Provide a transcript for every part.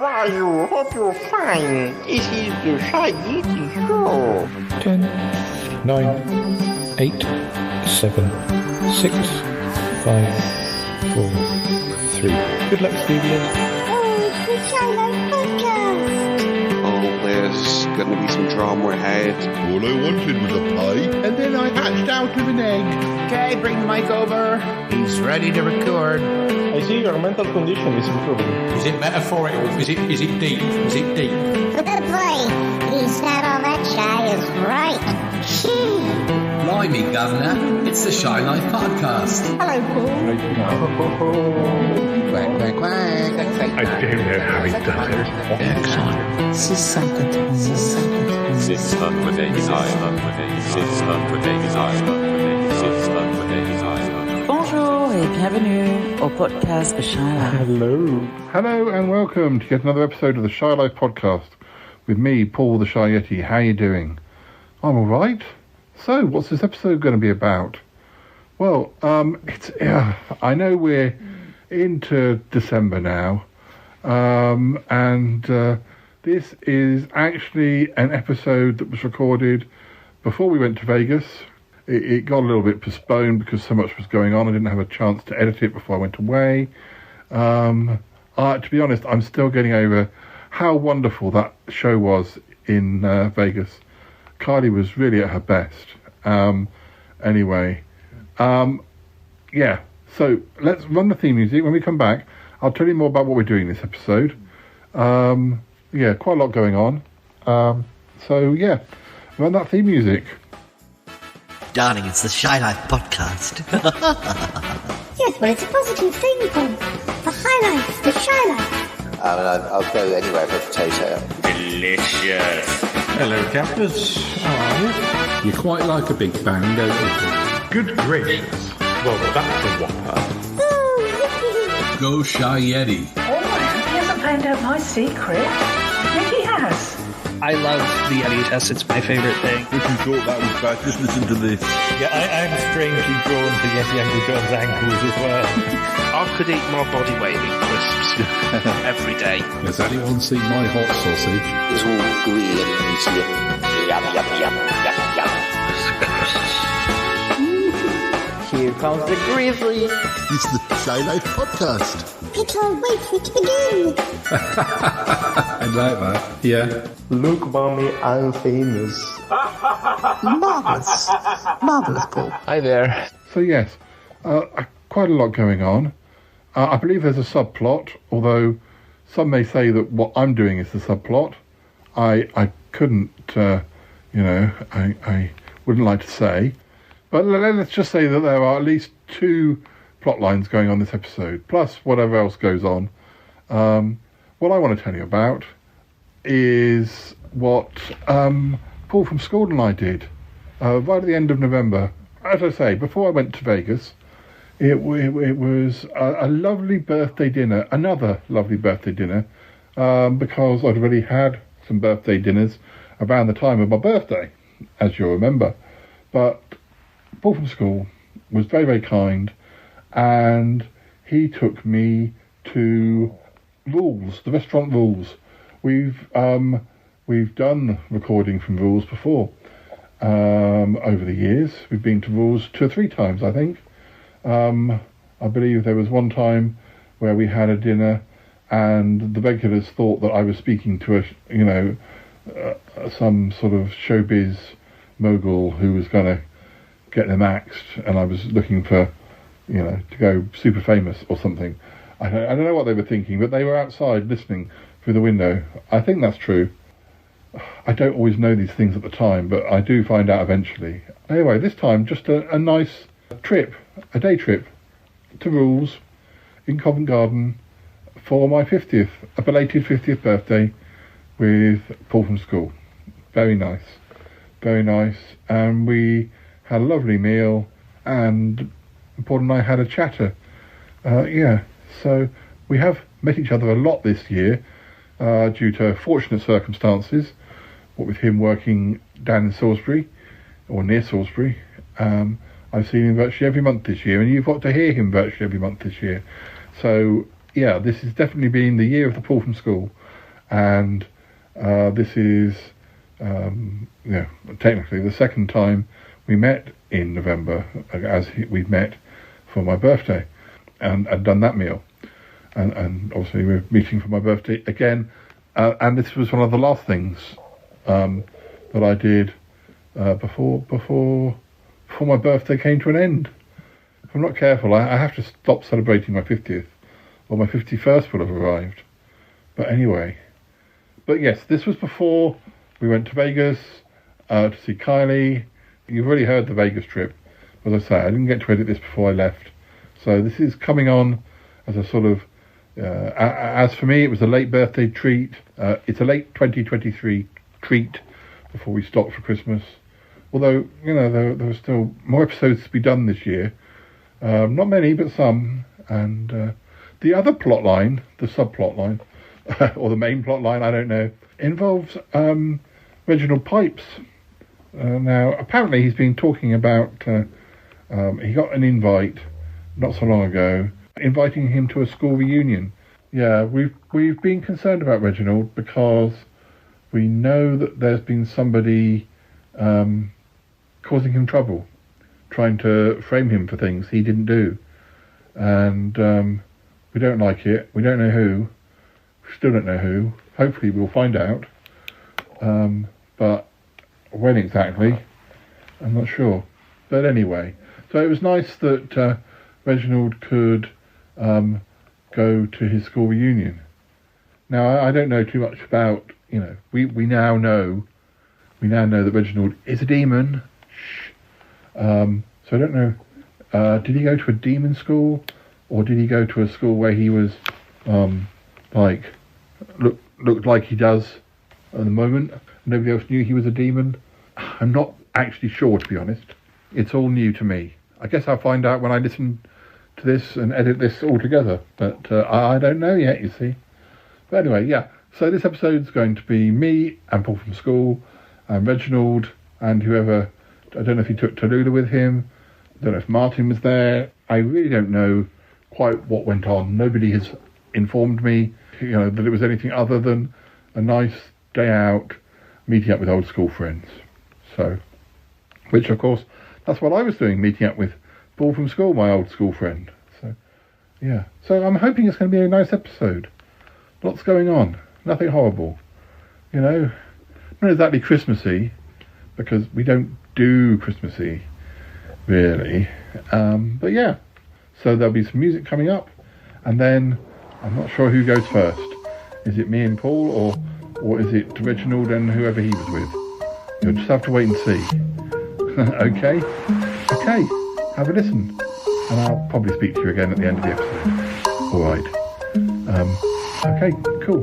How are you? Hope you're fine. This is the Shy Yeti Show. 10, 9, 8, 7, 6, 5, 4, 3. Good luck, Stevie. Oh, it's the Shiloh Podcast. Oh, there's going to be some drama ahead. All I wanted was a pie, and then I hatched out of an egg. Okay, bring the mic over. He's ready to record. I see your mental condition is improving. Is it metaphorical? Is it deep? Is it deep? Boy, he said all that shy is right. Blimey, Governor, it's the Shy Life Podcast. Hello, Paul. Quack, quack, quack. I don't know how he does it. Excellent. Bonjour et bienvenue au podcast de Shy Life. Hello and welcome to yet another episode of the Shy Life Podcast with me, Paul the Shy Yeti. How you doing? I'm all right. So, what's this episode going to be about? Well, I know we're into December now, and this is actually an episode that was recorded before we went to Vegas. It got a little bit postponed because so much was going on. I didn't have a chance to edit it before I went away. To be honest, I'm still getting over how wonderful that show was in Vegas. Kylie was really at her best. So let's run the theme music. When we come back, I'll tell you more about what we're doing this episode. Quite a lot going on. Run that theme music. Darling, it's the Shy Life Podcast. Yes, well, it's a positive thing, Paul. The High Life, the Shy Life. I'll go anywhere for a potato. Delicious. Hello, campers. How are you? You quite like a big bang, don't you? Good gracious. Well, that's a whopper. Oh, yippee. Go Shy Yeti. Oh, he hasn't found out my secret. Maybe he has. I love the Yeti test. It's my favorite thing. If you thought that was bad, just listen to this. Yeah, I'm strangely drawn to Yeti Uncle John's ankles as well. I could eat my body weight in crisps every day. Has anyone seen my hot sausage? It's all gooey and meaty. Yum, yum, yum, yum, yum. Here comes the grizzly. It's the Shy Life Podcast. I can't wait for it to begin. I like that. Yeah. Look, mommy, I'm famous. Marvellous. Marvellous, Paul. Hi there. So yes, quite a lot going on. I believe there's a subplot, although some may say that what I'm doing is the subplot. I couldn't, I wouldn't like to say. But let's just say that there are at least two plot lines going on this episode, plus whatever else goes on. What I want to tell you about is what Paul from school and I did right at the end of November. As I say, before I went to Vegas, it was a lovely birthday dinner, another lovely birthday dinner, because I'd already had some birthday dinners around the time of my birthday, as you'll remember. But Paul from school was very, very kind, and he took me to Rules, the restaurant Rules. We've done recording from Rules before over the years. We've been to Rules 2 or 3 times, I think. I believe there was one time where we had a dinner and the regulars thought that I was speaking to some sort of showbiz mogul who was going to get them axed, and I was looking for, to go super famous or something. I don't know what they were thinking, but they were outside listening through the window. I think that's true. I don't always know these things at the time, but I do find out eventually. Anyway, this time just a nice trip, a day trip to Rules in Covent Garden for my 50th, a belated 50th birthday with Paul from school. Very nice, very nice. And we had a lovely meal, and Paul and I had a chatter. So we have met each other a lot this year due to fortunate circumstances, what with him working down in Salisbury, or near Salisbury. I've seen him virtually every month this year, and you've got to hear him virtually every month this year. So, yeah, this has definitely been the year of the Paul from school. and this is technically the second time we met in November, as we've met for my birthday and done that meal, and obviously we're meeting for my birthday again, and this was one of the last things that I did before my birthday came to an end. If I'm not careful, I have to stop celebrating my 50th, or my 51st will have arrived. But anyway, but yes, this was before we went to Vegas to see Kylie. You've already heard the Vegas trip. As I say, I didn't get to edit this before I left, so this is coming on as a sort of as for me, it was a late birthday treat. It's a late 2023 treat before we stopped for Christmas. Although, there were still more episodes to be done this year. Not many, but some. And the other plot line, the subplot line, or the main plot line, I don't know, involves Reginald Pipes. Now, apparently he's been talking about, he got an invite not so long ago, inviting him to a school reunion. Yeah, we've been concerned about Reginald because we know that there's been somebody causing him trouble, trying to frame him for things he didn't do. And we don't like it. We don't know who. We still don't know who. Hopefully we'll find out. But when exactly, I'm not sure. But anyway, so it was nice that Reginald could go to his school reunion. Now, I don't know too much about, we now know that Reginald is a demon. So I don't know, did he go to a demon school, or did he go to a school where he was, looked like he does at the moment? Nobody else knew he was a demon. I'm not actually sure, to be honest. It's all new to me. I guess I'll find out when I listen to this and edit this all together. But I don't know yet, you see. But anyway, yeah. So this episode's going to be me and Paul from school, and Reginald, and whoever. I don't know if he took Tallulah with him. I don't know if Martin was there. I really don't know quite what went on. Nobody has informed me, that it was anything other than a nice day out, meeting up with old school friends. So, which of course, that's what I was doing, meeting up with Paul from school, my old school friend. So, yeah. So I'm hoping it's going to be a nice episode. Lots going on. Nothing horrible. Not exactly Christmassy, because we don't do Christmassy, really. But yeah. So there'll be some music coming up, and then I'm not sure who goes first. Is it me and Paul, or is it Reginald and whoever he was with? You'll just have to wait and see. Okay, have a listen, and I'll probably speak to you again at the end of the episode. Alright. Okay, cool.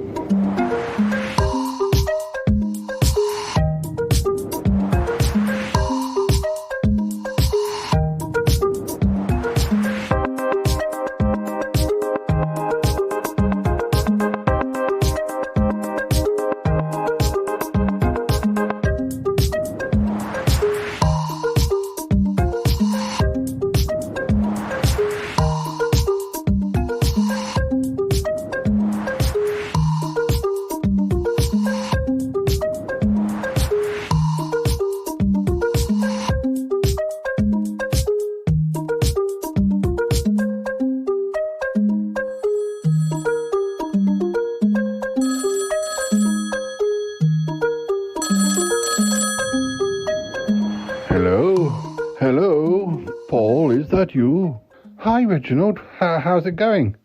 Hello, Paul, is that you? Hi, Reginald. How's it going?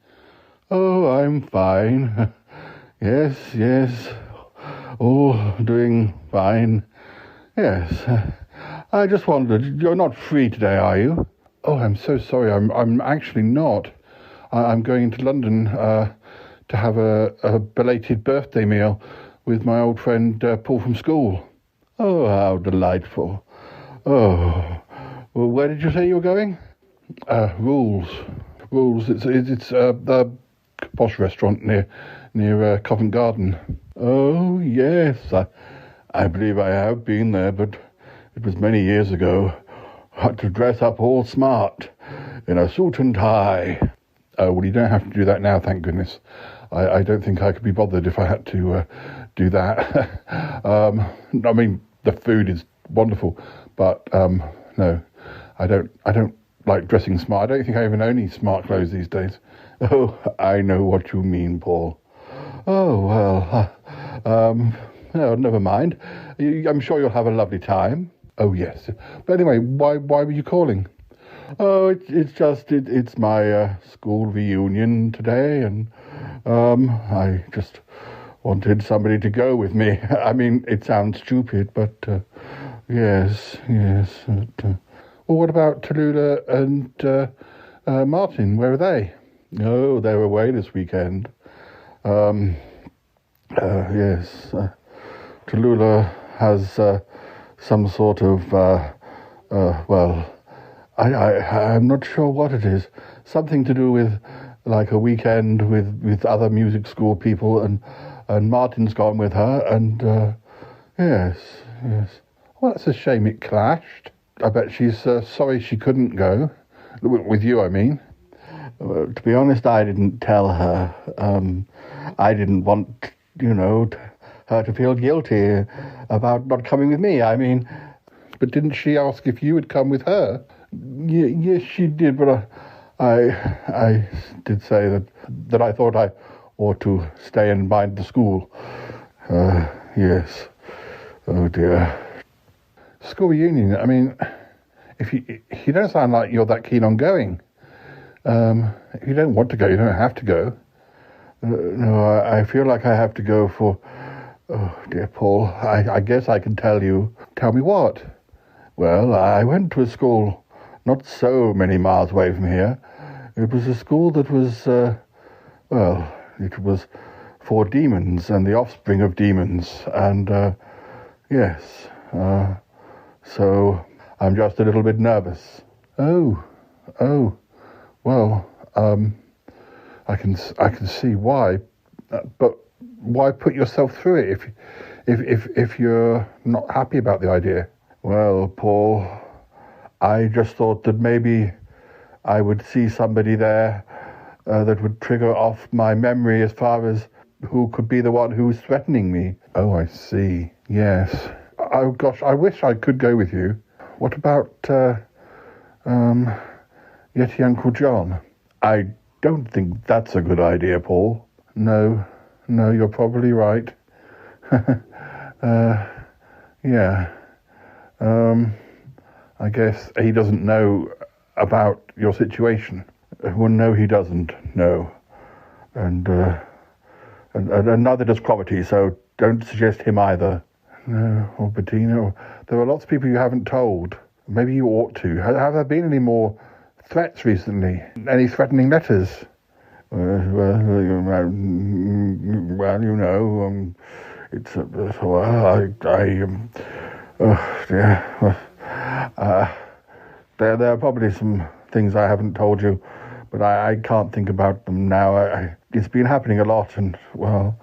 Oh, I'm fine. Yes. Oh, doing fine. Yes. I just wondered, you're not free today, are you? Oh, I'm so sorry. I'm actually not. I'm going into London to have a belated birthday meal with my old friend Paul from school. Oh, how delightful. Oh, well, where did you say you were going? Rules. It's a posh restaurant near Covent Garden. Oh, yes. I believe I have been there, but it was many years ago. I had to dress up all smart in a suit and tie. Oh, well, you don't have to do that now, thank goodness. I don't think I could be bothered if I had to do that. I mean, the food is wonderful, but no, I don't like dressing smart. I don't think I even own any smart clothes these days. Oh, I know what you mean, Paul. Oh, well, no, never mind. I'm sure you'll have a lovely time. Oh, yes. But anyway, why were you calling? Oh, it's my school reunion today, and I just wanted somebody to go with me. I mean, it sounds stupid, but yes. Well, what about Tallulah and Martin? Where are they? Oh, they're away this weekend. Yes. Tallulah has some sort of, well, I'm not sure what it is. Something to do with like a weekend with other music school people, and Martin's gone with her, and yes. Well, that's a shame it clashed. I bet she's sorry she couldn't go. With you, I mean. To be honest, I didn't tell her. I didn't want, her to feel guilty about not coming with me. I mean, but didn't she ask if you would come with her? Yes, she did, but I did say that I thought I ought to stay and mind the school. Yes. Oh dear. School reunion. I mean, if you don't sound like you're that keen on going. If you don't want to go, you don't have to go. No, I feel like I have to go for... Oh, dear Paul, I guess I can tell you. Tell me what? Well, I went to a school not so many miles away from here. It was a school that was, it was for demons and the offspring of demons. And, yes, so I'm just a little bit nervous. Oh, well, I can see why, but why put yourself through it if you're not happy about the idea? Well, Paul, I just thought that maybe I would see somebody there that would trigger off my memory as far as who could be the one who's threatening me. Oh, I see. Yes. Oh gosh, I wish I could go with you. What about Yeti Uncle John? I don't think that's a good idea, Paul. No, you're probably right. Yeah. I guess he doesn't know about your situation. Well, no, he doesn't. No. And neither does Cromitty, so don't suggest him either. No, or Bettina. There are lots of people you haven't told. Maybe you ought to. Have there been any more threats recently? Any threatening letters? Well, it's there are probably some things I haven't told you, but I can't think about them now. It's been happening a lot, and well,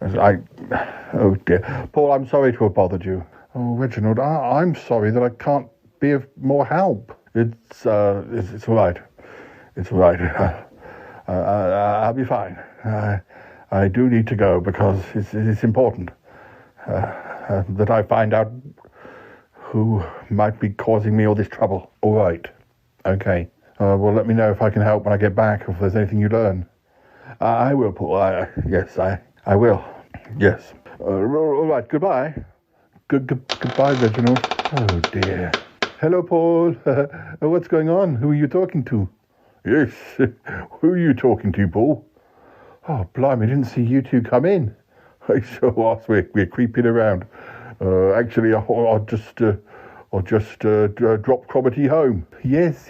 oh dear, Paul, I'm sorry to have bothered you. Oh, Reginald, I'm sorry that I can't be of more help. It's all right. It's all right. I'll be fine. I do need to go because it's important that I find out who might be causing me all this trouble. All right. Okay. Well, let me know if I can help when I get back, if there's anything you learn. I will, Paul. Yes, I will. Yes. All right. Goodbye. Goodbye, Reginald. Oh, dear. Hello, Paul. What's going on? Who are you talking to? Yes. Who are you talking to, Paul? Oh, blimey, I didn't see you two come in. I saw us. We're creeping around. Actually, I'll just drop Cromitty home. Yes,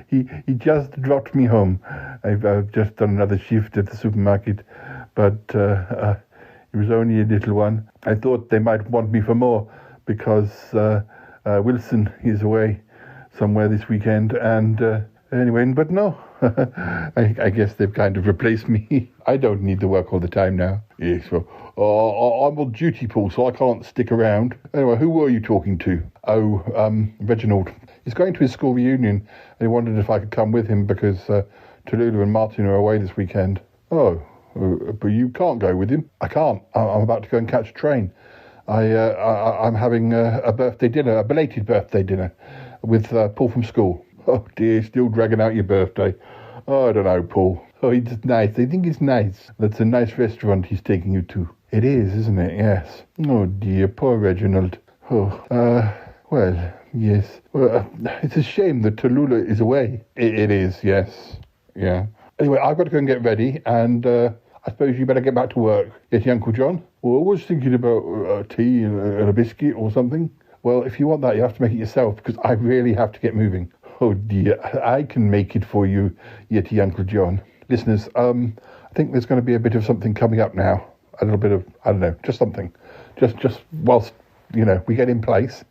he just dropped me home. I've just done another shift at the supermarket, but it was only a little one. I thought they might want me for more because Wilson is away somewhere this weekend, and anyway, but no. I guess they've kind of replaced me. I don't need to work all the time now. Yes, well, I'm on duty, Paul, so I can't stick around. Anyway, who were you talking to? Oh, Reginald. He's going to his school reunion, and he wondered if I could come with him because Tallulah and Martin are away this weekend. Oh, But you can't go with him. I can't. I'm about to go and catch a train. I'm having a birthday dinner, a belated birthday dinner, with Paul from school. Oh dear, still dragging out your birthday. Oh, I don't know, Paul. Oh, he's nice. I think it's nice. That's a nice restaurant he's taking you to. It is, isn't it? Yes. Oh dear, poor Reginald. Oh, well, yes. Well, it's a shame that Tallulah is away. It is, yes. Yeah. Anyway, I've got to go and get ready, and I suppose you better get back to work. Yes, Uncle John? Well, I was thinking about tea and a biscuit or something. Well, if you want that, you have to make it yourself, because I really have to get moving. Oh dear, I can make it for you, Yeti Uncle John. Listeners, I think there's going to be a bit of something coming up now. A little bit of, I don't know, just something. Just whilst, we get in place.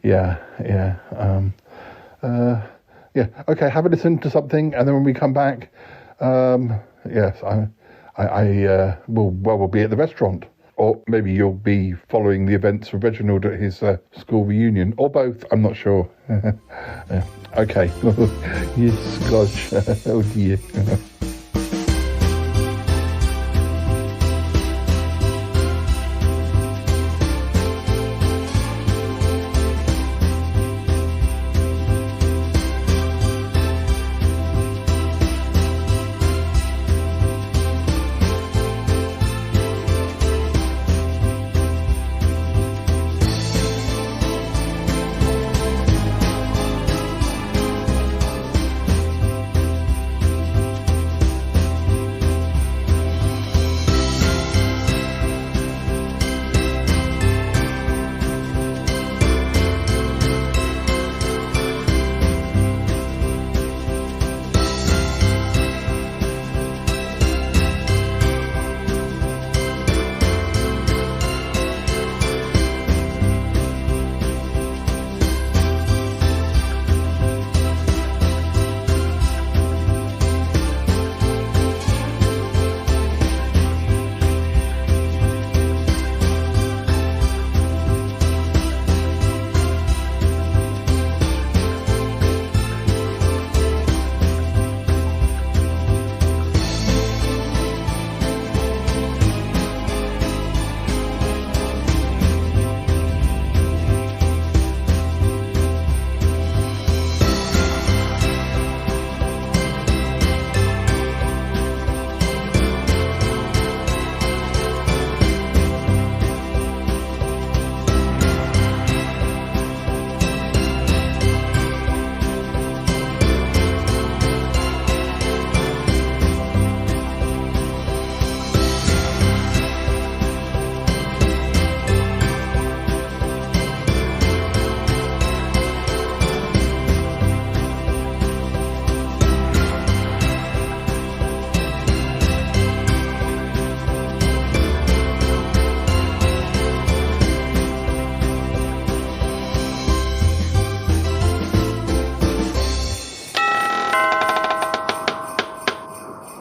Yeah. Okay, have a listen to something, and then when we come back, yes, we'll be at the restaurant. Or maybe you'll be following the events of Reginald at his school reunion, or both, I'm not sure. Okay. Yes, gosh. Oh dear.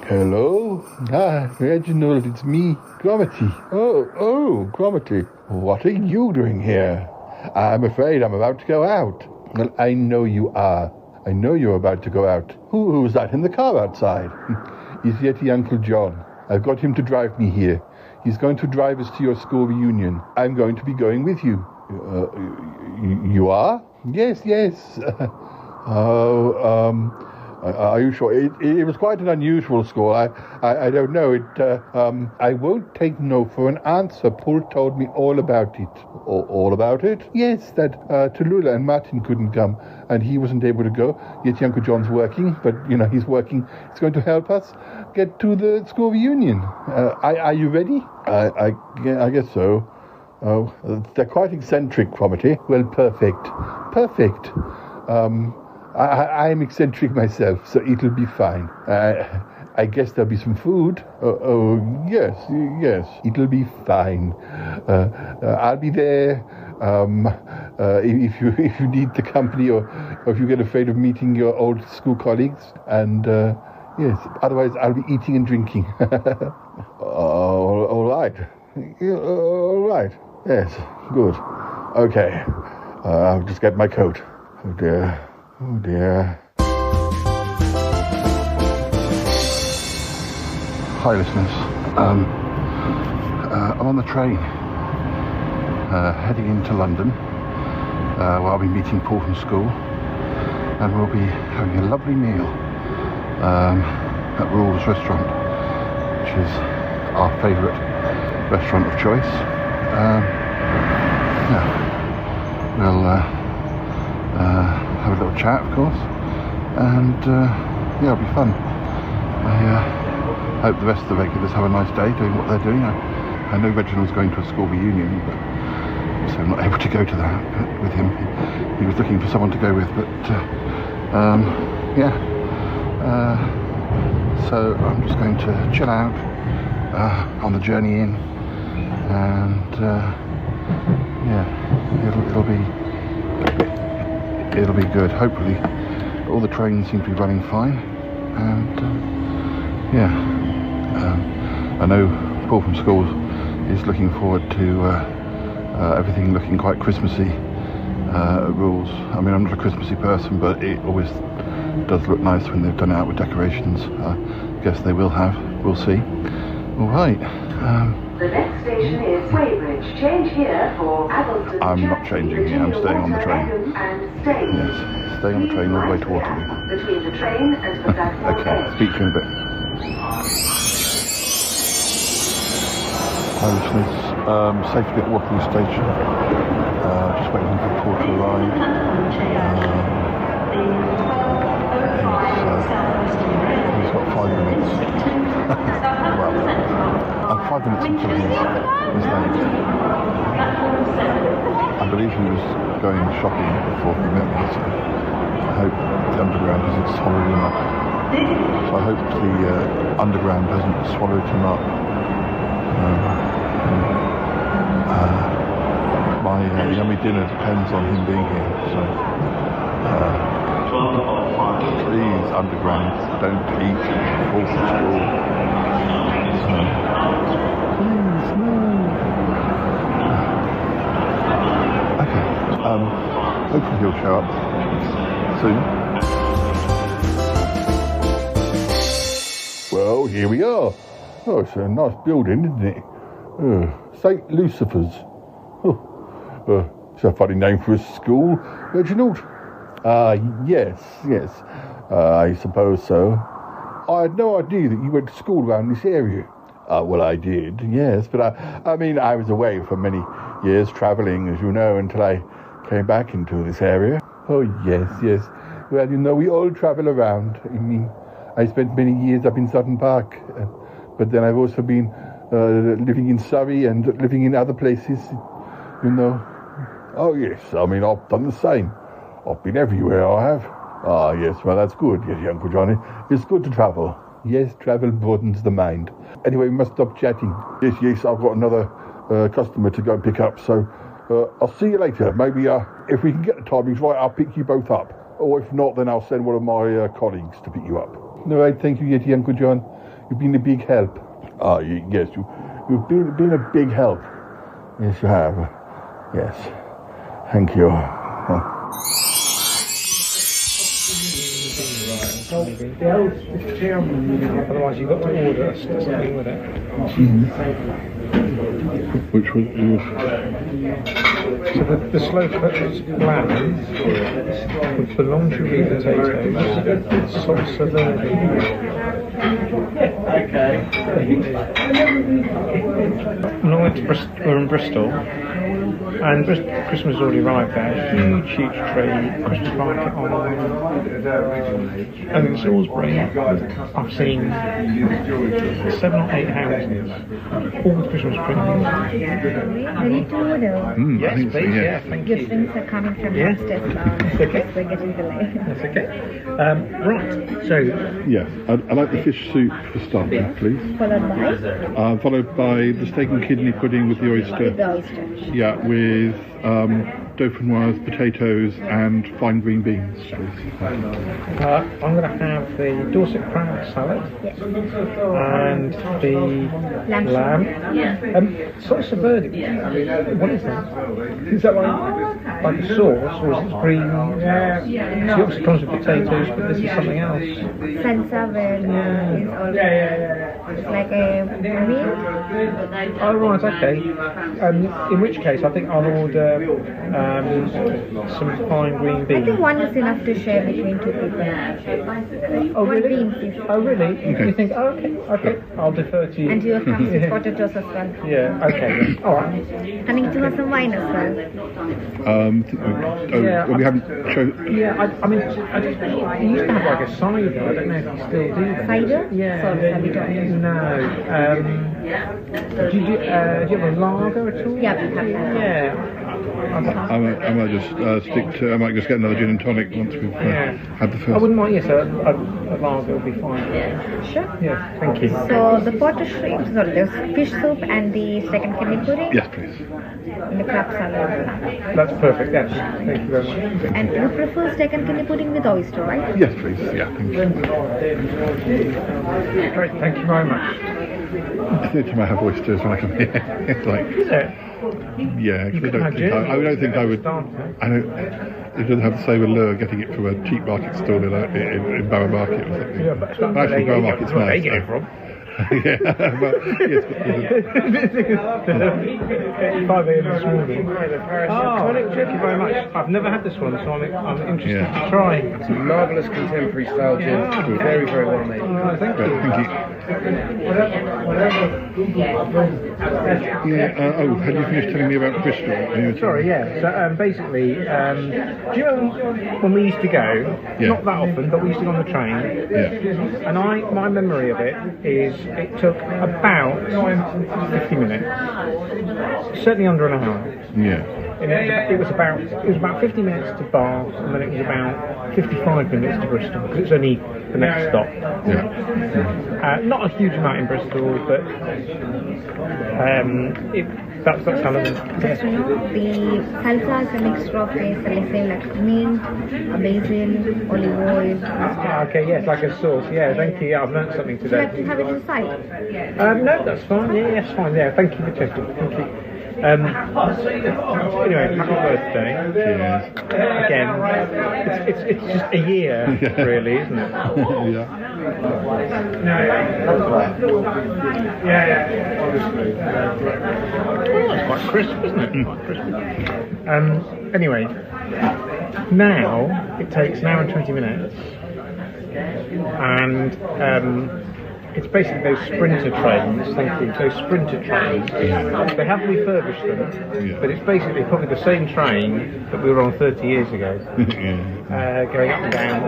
Hello? Reginald, it's me, Gromity. Oh, Gromity. What are you doing here? I'm afraid I'm about to go out. Well, I know you are. I know you're about to go out. Who's that in the car outside? It's Yeti Uncle John. I've got him to drive me here. He's going to drive us to your school reunion. I'm going to be going with you. You are? Yes. Are you sure? It was quite an unusual school. I don't know. I won't take no for an answer. Paul told me all about it. All about it? Yes, that Tallulah and Martin couldn't come, and he wasn't able to go. Yet Uncle John's working, but, he's working. He's going to help us get to the school reunion. Are you ready? I guess so. Oh, they're quite eccentric, Cromitty. Well, perfect. I'm eccentric myself, so it'll be fine. I guess there'll be some food. Yes, it'll be fine. I'll be there. If you need the company, or if you get afraid of meeting your old school colleagues, and yes, otherwise I'll be eating and drinking. All right. All right. Yes, good. Okay. I'll just get my coat. Oh dear. Hi listeners, I'm on the train heading into London where I'll be meeting Paul from school, and we'll be having a lovely meal at Rules Restaurant, which is our favourite restaurant of choice. We'll have a little chat, of course, and it'll be fun. I hope the rest of the regulars have a nice day doing what they're doing. I know Reginald's going to a school reunion, so I'm not able to go to that with him. He was looking for someone to go with, but so I'm just going to chill out on the journey in, and it'll be good. Hopefully all the trains seem to be running fine, and I know Paul from school is looking forward to everything looking quite Christmassy at Rules. I mean, I'm not a Christmassy person, but it always does look nice when they've done it out with decorations. I guess they will have. We'll see. All right. The next station is Weybridge. Change here for adults. I'm not changing here. I'm staying on the train. Yes, staying on the train all the way to Waterloo. Between the train and the platform. Okay, speak to you in a bit. Hi listeners, safely at Waterloo Station. Just waiting for Paul to arrive. He's got 5 minutes. Well, I'm 5 minutes until he's late. I believe he was going shopping before he met me, so I hope the underground hasn't swallowed him up. So I hope the underground hasn't swallowed him up. My yummy dinner depends on him being here, so please, underground, don't eat all from school. So, please, no. Okay, hopefully he'll show up soon. Well, here we are. Oh, it's a nice building, isn't it? St. Lucifer's. It's a funny name for a school, Reginald. Yes. I suppose so. I had no idea that you went to school around this area. Well, I did, yes, but I mean, I was away for many years travelling, as you know, until I came back into this area. Oh, yes. Well, you know, we all travel around. I mean, I spent many years up in Sutton Park, but then I've also been living in Surrey and living in other places, you know. Oh, yes, I mean, I've done the same. I've been everywhere, I have. Ah, yes, well, that's good, yes, Uncle Johnny. It's good to travel. Yes, travel broadens the mind. Anyway, we must stop chatting. Yes, I've got another customer to go and pick up, so I'll see you later. Maybe if we can get the timings right, I'll pick you both up. Or if not, then I'll send one of my colleagues to pick you up. All right, thank you, Yeti, Uncle John. You've been a big help. Ah, yes, you've been a big help. Yes, you have. Yes. Thank you. Otherwise, you've got to order something with it. Which was so the slow cooked lambs with boulangerie potatoes, salsa verde. Okay. When I went to we're in Bristol, and Christmas has already arrived there. Huge tray, Christmas market on. And in Salisbury, I've seen 7 or 8 houses, all with Christmas trees. Ready to order? Yes, please. Yeah, thank you. Your things are coming from upstairs. Okay. We're getting delayed. That's okay. Right. So. Yes, I'd like the fish soup for starters, please. Followed by the steak and kidney pudding with the oyster. With the oyster. Yeah, with dauphinoise, potatoes, and fine green beans, please. I'm going to have the Dorset crab salad and the lamb. Sauce of verde. What is that? Is that like a sauce, or is it green? She obviously comes with potatoes, but this is something else. Salsa verde is also it's like a meat. Oh right, okay. In which case, I think I'll order some fine green beans. I think one is enough to share between two people. Oh really? Beans, please. Oh really? Okay. You think? Oh, okay. I'll defer to you. And you have comes with potatoes as well. Yeah. Okay. All right. And you do have some wine as well. Well, we haven't chosen. Yeah. I mean, he used to have like a cider. I don't know if you still do that. Cider? Yeah. Sorry, have you done? No. Do you have a lager at all? Yeah, we have that. Yeah. I might just stick to. I might just get another gin and tonic once we've had the first. I wouldn't mind. Yes, a lager would be fine. Sure. Yeah. Thank you. So the potato shrimp, sorry, there's fish soup and the second kidney pudding. Yes, please. And the crab salad. That's perfect. Yes. Thank you very much. And you prefer second kidney pudding with oyster, right? Yes, please. Yeah. Thank you. Great. Thank you very much. I think I have oysters when I come here. It's like. Is it? Yeah, actually, I don't think I would. I don't. It doesn't have the same allure getting it from a cheap market stall in Borough Market or something. Yeah, but actually, Borough Market's nice. Where they get it from? Yeah, but yes. 5 a.m. this morning. Oh, thank you very much. I've never had this one, so I'm interested to try. It's a marvellous contemporary style gin. Very, very well made. Oh, thank you. Thank you. Had you finished telling me about Bristol? Sorry, yeah. So basically, do you remember when we used to go? Not that often, but we used to go on the train. Yeah. And my memory of it is it took about 50 minutes, certainly under an hour. Yeah. It was about 50 minutes to Bath, and then it was about 55 minutes to Bristol, because it's only the next stop. Yeah. Not a huge amount in Bristol, but that's how long. Just to know, the salsa is a mixture of things, let's say like mint, basil, olive oil. Okay, yes, like a sauce. Yeah, thank you. Yeah, I've learned something today. Would you like to have it inside? No, that's fine. Yeah, that's fine. Yeah, thank you for checking. Thank you. Anyway, happy birthday. Cheers. Again, it's just a year, really, isn't it? Oh, it's quite crisp, isn't it? Quite crisp. Anyway, now it takes an hour and 20 minutes, and it's basically those sprinter trains, thank you, those sprinter trains. They haven't refurbished them, but it's basically probably the same train that we were on 30 years ago, going up and down.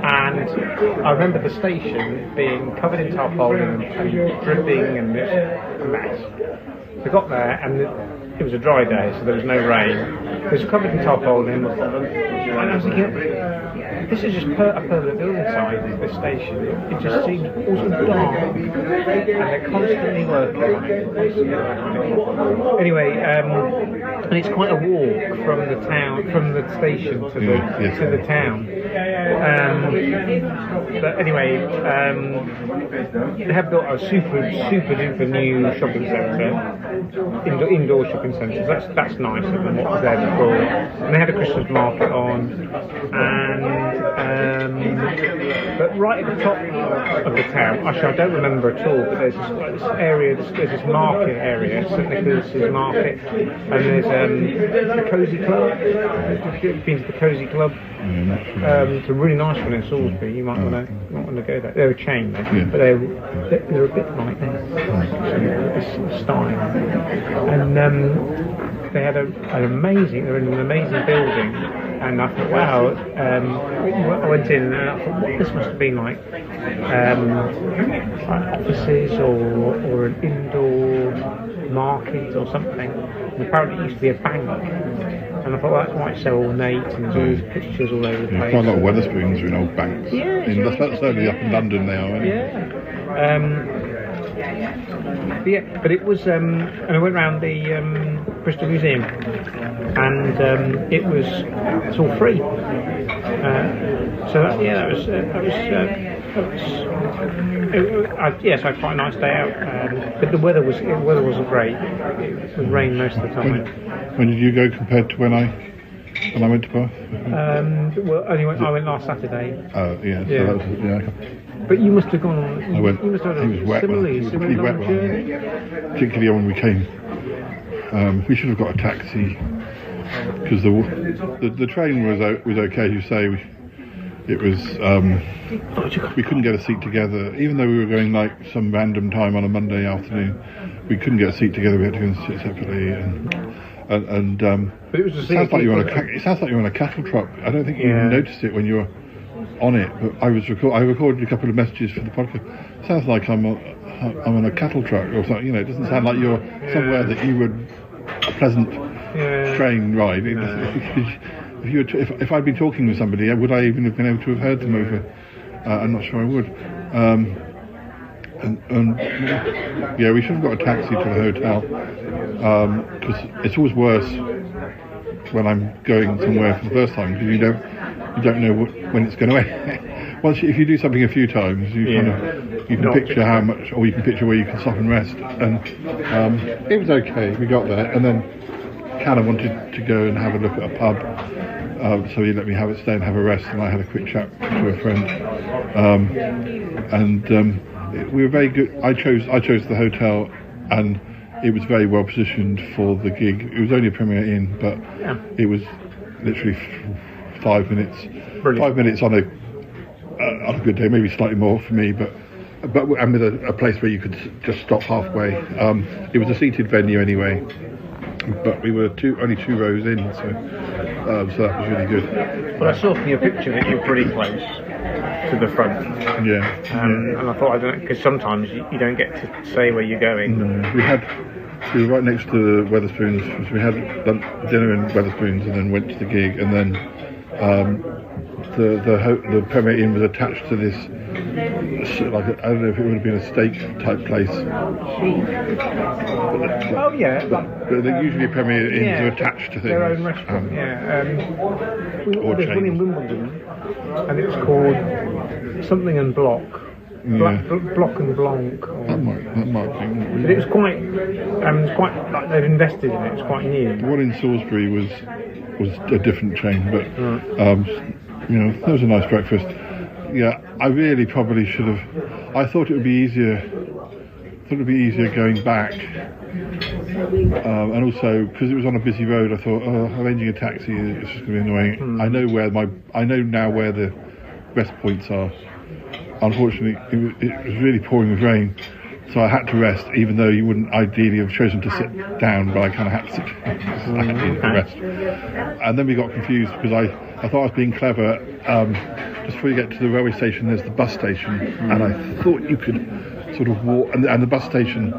And I remember the station being covered in tarpaulin and dripping and a mess. We got there and it was a dry day, so there was no rain. It was covered in tarpaulin, and I was thinking, this is just a permanent building site, this station. It just seems also dark, and they're constantly working on it. Anyway, and it's quite a walk from the town, from the station to the town. But anyway, they have built a super duper new shopping centre, indoor shopping centres. That's nicer than what was there before. And they had a Christmas market on, and but right at the top of the town, actually I don't remember at all, but there's this area, there's this market area, St Nicholas's Market, and there's the Cosy Club. Have you been to the Cosy Club? It's a really nice one in Salisbury. You might want to go there. They're a chain, but they're a bit like this style. And they had they're in an amazing building. And I thought, wow. I went in and I thought, what this must have been like offices or an indoor market or something. And apparently it used to be a bank. And I thought, well, that's why it's so ornate and there's all these pictures all over the place. Quite a lot of Wetherspoons are in old banks. Yeah, certainly up in London they are. Yeah. But it was, and I went round the Crystal Museum, and it's all free. So that was yes, I had quite a nice day out, but the weather wasn't great. It was rain most of the time. When did you go compared to when I went to Bath? Well, I went last Saturday. Oh yeah. So that was, But you must have gone on. I went. You must have It was wet. It was pretty wet, particularly when we came. We should have got a taxi because the train was okay. As you say, it was. We couldn't get a seat together, even though we were going like some random time on a Monday afternoon. We couldn't get a seat together. We had to go and sit separately, and but it was it sounds like you're on a cattle truck. I don't think you noticed it when you were on it, but I recorded a couple of messages for the podcast. It sounds like I'm on a cattle truck or something. You know, it doesn't sound like you're somewhere that you would a pleasant train ride. If I'd been talking with somebody, would I even have been able to have heard them over? I'm not sure I would. Yeah, we should have got a taxi to the hotel because it's always worse when I'm going somewhere for the first time because you don't know when it's going to end. If you do something a few times, you can picture how much, or you can picture where you can stop and rest. And it was okay. We got there, and then Callum wanted to go and have a look at a pub, so he let me stay and have a rest. And I had a quick chat to a friend, we were very good. I chose the hotel, and it was very well positioned for the gig. It was only a Premier Inn, but it was literally 5 minutes. Brilliant. 5 minutes on a good day, maybe slightly more for me, but and with a place where you could just stop halfway. It was a seated venue anyway, but we were only 2 rows in, so that was really good. Well, I saw from your picture that you're pretty close to the front. Yeah. And I thought, I don't know, because sometimes you don't get to say where you're going. No, we were right next to Wetherspoons. So we had dinner in Wetherspoons and then went to the gig, and then the Premier Inn was attached to this, like I don't know if it would have been a steak type place. Oh yeah. But usually Premier Inns are attached to things. Their own restaurant. There's one in Wimbledon, and it was called something and Block. Block and Blanc. That might be. But it was quite like they've invested in it. It's quite new. The one in Salisbury was a different chain, but that was a nice breakfast. Yeah, I really probably should have. I thought it would be easier. Going back, and also because it was on a busy road, I thought, arranging a taxi is just going to be annoying. I know now where the rest points are. Unfortunately, it was really pouring with rain, so I had to rest, even though you wouldn't ideally have chosen to sit down, but I kind of had to sit down to rest. And then we got confused because I thought I was being clever. Just before you get to the railway station, there's the bus station, and I thought you could sort of walk, and the bus station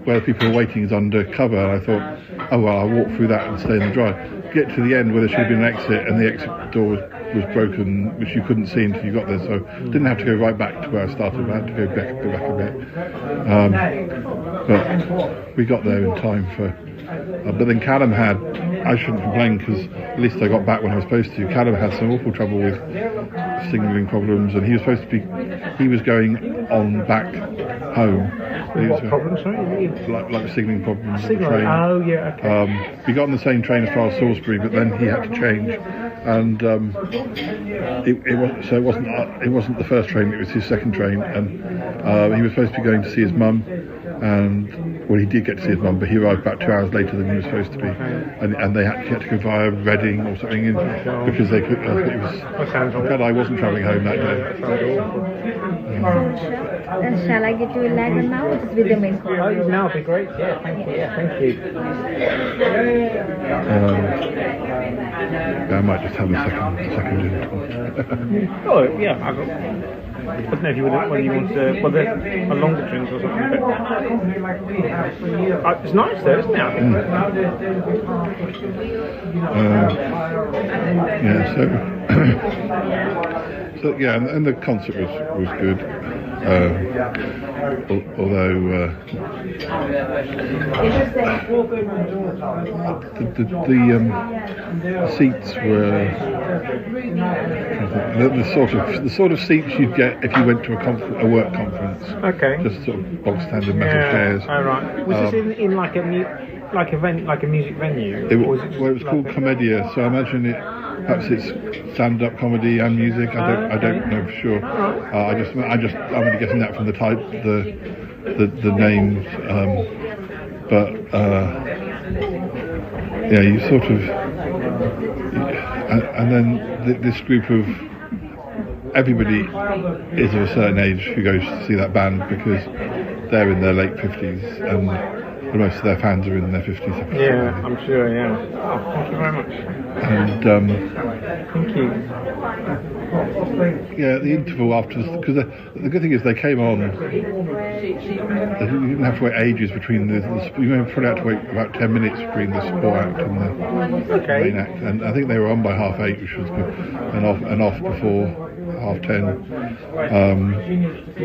where people are waiting is under cover, and I thought, I'll walk through that and stay in the drive. Get to the end where there should have been an exit, and the exit door was broken, which you couldn't see until you got there, so didn't have to go right back to where I started, but I had to go back a bit. But we got there in time for. But then Callum I shouldn't complain because at least I got back when I was supposed to. Callum had some awful trouble with signalling problems, and he was going on back home. What problems, sorry? Like signalling problems on the train. Oh, yeah, okay. We got on the same train as far as Salisbury, but then he had to change, and it wasn't the first train; it was his second train, and he was supposed to be going to see his mum, and he did get to see his mum, but he arrived about 2 hours later than he was supposed to be, and they had to go via Reading or something because they could. It was. I wasn't travelling home that day. Shall I get you a ladder now, or just with the main course? Oh, now would be great. Yeah, thank you. I might just have a second gin. Oh yeah, I don't know if you would. Whether you want a longer drink or something. But it's nice though, isn't it? Yeah. So So yeah, and the concert was good. Although the seats were the sort of seats you'd get if you went to a work conference. Okay. Just sort of bog standard metal chairs. Oh, right. Was this in like a music venue? It was called Commedia, so I imagine perhaps it's stand-up comedy and music. I don't know for sure. I'm only guessing that from the type, the names. You sort of, and then this group of everybody is of a certain age who goes to see that band because they're in their late 50s and most of their fans are in their 50s. Yeah, I'm sure, yeah. Oh, thank you very much. And thank you. Yeah, the interval after this, because the good thing is they came on. You didn't have to wait ages between you probably had to wait about 10 minutes between the support act and the main act, and I think they were on by 8:30, which was good, and off before 10:30. I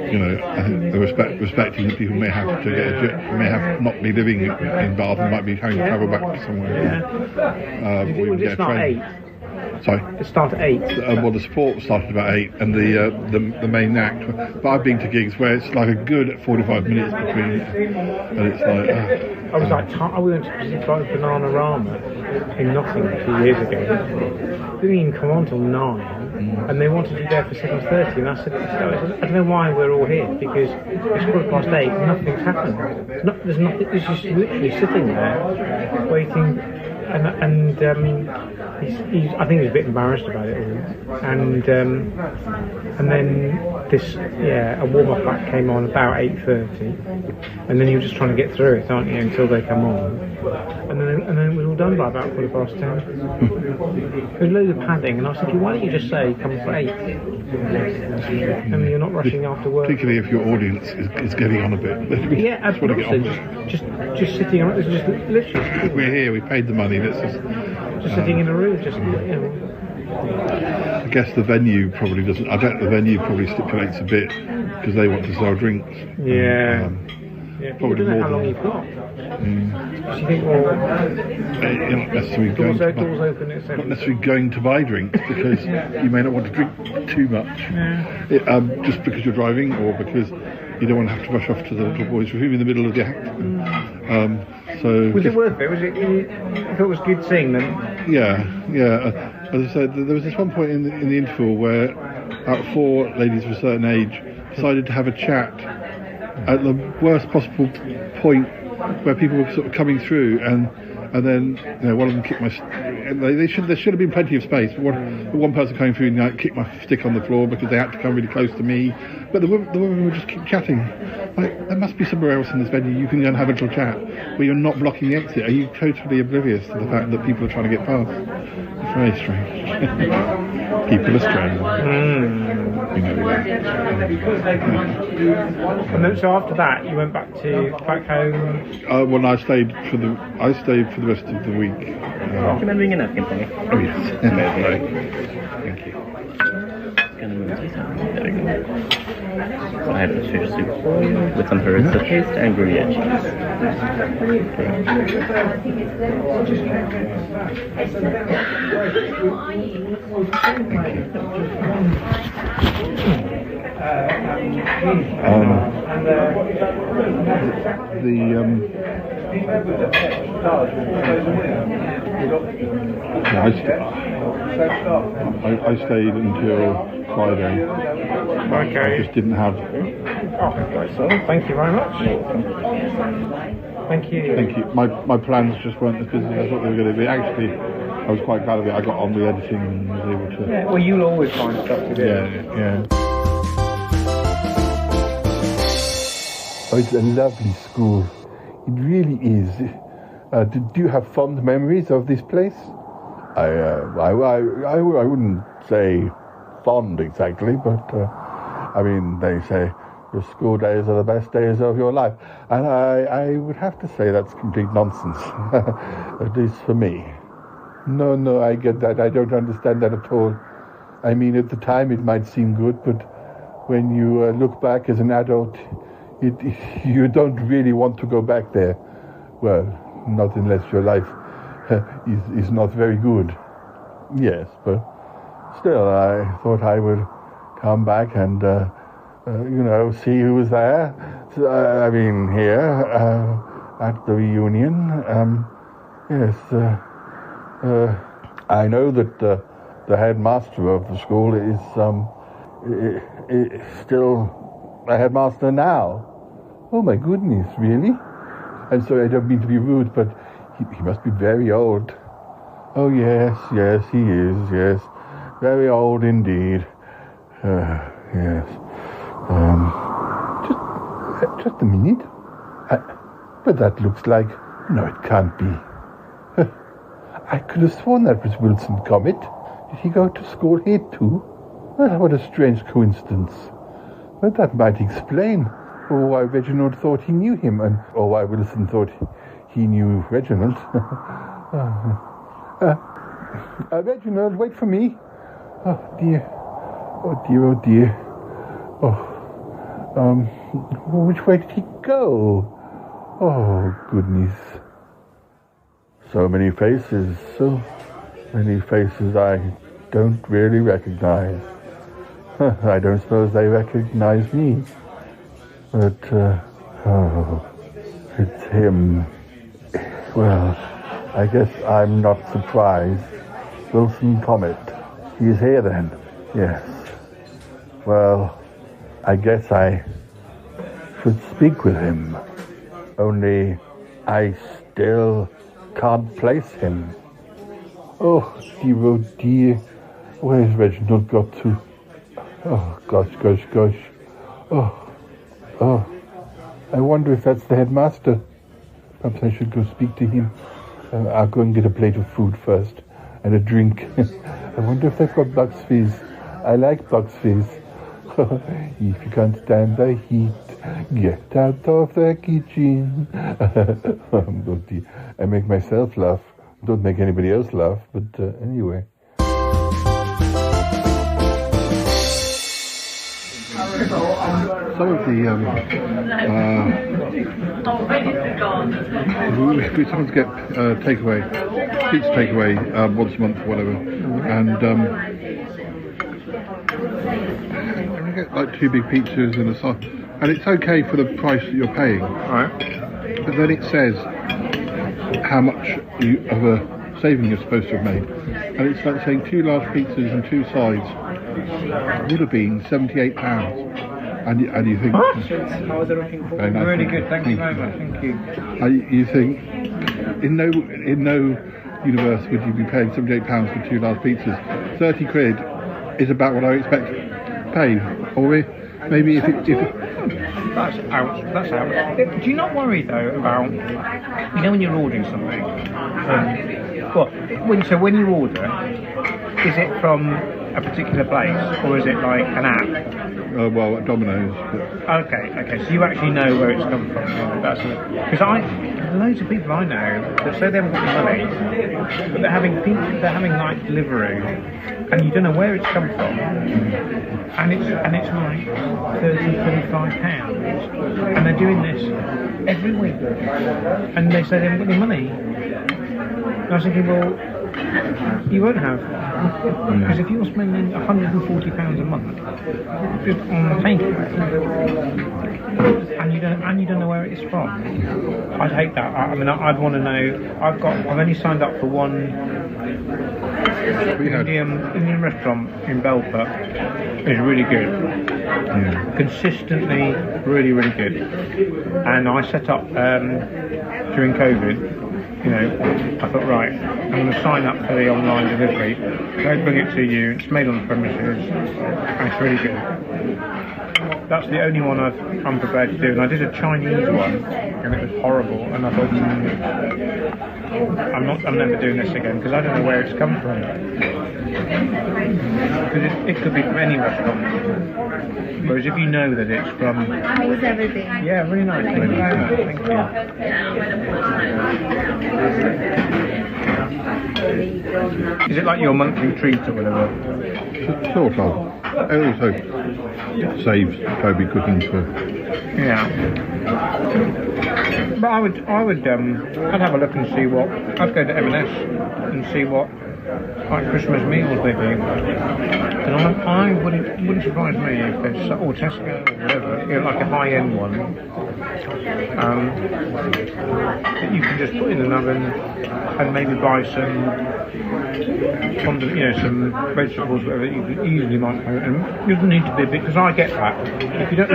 think they're respecting that people may have not be living in Bath and might be having to travel back to somewhere. Did it start at 8? Sorry? It started at 8? Well, the support started about 8 and the main act. But I've been to gigs where it's like a good 45 minutes between, and it's like... I went to Bananarama in Nottingham a few years ago. Didn't even come on till 9, and they wanted you there for 7:30, and I said, I don't know why we're all here, because it's 8:15, nothing's happened. There's nothing, it's just literally sitting there, waiting, and I think he's a bit embarrassed about it all, and then a warm-up act came on about 8:30, and then you're just trying to get through it, aren't you, until they come on, and then it was all done by about 10:15. There was loads of padding, and I was thinking, why don't you just say come for 8? And you're not rushing after work. Particularly if your audience is getting on a bit. Yeah, absolutely. Just sitting around, just literally. We're here, we paid the money. Let's just sitting in a room, I guess the venue probably doesn't. I bet the venue probably stipulates a bit because they want to sell drinks. Yeah. Probably don't know more how long than you've got. You think, well, you're not necessarily not necessarily going to buy drinks because you may not want to drink too much. Just because you're driving or because you don't want to have to rush off to the little boys' room in the middle of the act. Was it worth it? If it was good seeing them? Yeah. As I said, there was this one point in the interval where about 4 ladies of a certain age decided to have a chat at the worst possible point where people were sort of coming through, and then one of them kicked my. There should have been plenty of space, but one person coming through and kicked my stick on the floor because they had to come really close to me. But the women would just keep chatting. Like, there must be somewhere else in this venue you can go and have a little chat where you're not blocking the exit. Are you totally oblivious to the fact that people are trying to get past? It's very strange. People are strange. And then, so after that, you went back home. Well, I stayed for the rest of the week. Do you mind ringing a napkin for me? Oh yes. Thank you. There we go. So I have the fish soup for you with some harissa paste and Gruyere cheese. I stayed until Friday. Okay. I just didn't have. Thank you very much. Thank you. Thank you. My plans just weren't as busy as I thought they were going to be. Actually, I was quite glad of it. I got on with editing and was able to. Yeah, well, you'll always find stuff to do. Yeah. Oh, it's a lovely school. It really is. Do you have fond memories of this place? I wouldn't say fond exactly, but I mean, they say your school days are the best days of your life, and I would have to say that's complete nonsense, at least for me. No, I get that. I don't understand that at all. I mean, at the time it might seem good, but when you look back as an adult, you don't really want to go back there. Well, not unless your life is not very good. Yes, but still, I thought I would come back and, see who was there. So, here at the reunion. Yes, I know that the headmaster of the school is still a headmaster now. Oh my goodness, really? I'm sorry, I don't mean to be rude, but he must be very old. Oh yes, he is, yes. Very old indeed. Yes. Just a minute. But that looks like... No, it can't be. I could have sworn that was Wilson Comet. Did he go to school here too? Well, what a strange coincidence. Well, that might explain why Reginald thought he knew him, or why Wilson thought he knew Reginald. Reginald, wait for me. Oh dear. Which way did he go? Oh, goodness. So many faces I don't really recognize. I don't suppose they recognize me. But, it's him. Well, I guess I'm not surprised. Wilson Comet. He's here then. Yes. Well, I guess I should speak with him. Only I still can't place him. Oh dear. Where's Reginald got to? Oh, gosh. Oh. I wonder if that's the headmaster. Perhaps I should go speak to him. I'll go and get a plate of food first. And a drink. I wonder if they've got Bucks Fizz. I like Bucks Fizz. If you can't stand the heat, get out of the kitchen. I make myself laugh. Don't make anybody else laugh, but anyway. Some of the we sometimes get takeaway, pizza takeaway once a month or whatever, and we get like 2 big pizzas and a sauce, and it's okay for the price that you're paying, right? But then it says how much of a saving you're supposed to have made, and it's like saying 2 large pizzas and 2 sides would have been £78. And you think... How was it looking for? Really good, thank you very much, thank you. You think, in no universe would you be paying £78 for 2 large pizzas. 30 quid is about what I expect to pay. Or maybe if it... That's out. Do you not worry though about, when you're ordering something, when you order, is it from a particular place or is it like an app? Well, at Domino's. Okay, so you actually know where it's come from. Because loads of people I know that say they haven't got the money, but they're having like delivery, and you don't know where it's come from, and it's like £30-25, and they're doing this every week, and they say they haven't got any money. And I was thinking, well, you won't have, because if you're spending £140 a month just on takeaway, and you don't know where it's from, I'd hate that. I'd want to know. I've only signed up for one Indian restaurant in Belper. It's really good, consistently really good. And I set up during COVID. I thought, right, I'm going to sign up for the online delivery. They bring it to you, it's made on the premises, and it's really good. That's the only one I'm prepared to do. And I did a Chinese one, and it was horrible. And I thought, I'm never doing this again, because I don't know where it's come from. Because it could be from any restaurant. Whereas if you know that it's from... How's everything? Yeah, really nice. Thank you very much. Thank you. Is it like your monthly treat or whatever? Sort of. It also saves Toby cooking for. Yeah. But I'd have a look and see what. I'd go to M&S and see what like Christmas meals they do. And I wouldn't surprise me if there's or Tesco or whatever, like a high-end one that you can just put in an oven and maybe buy some some vegetables, whatever you can easily microwave. And it doesn't need to be big because I get that. If you don't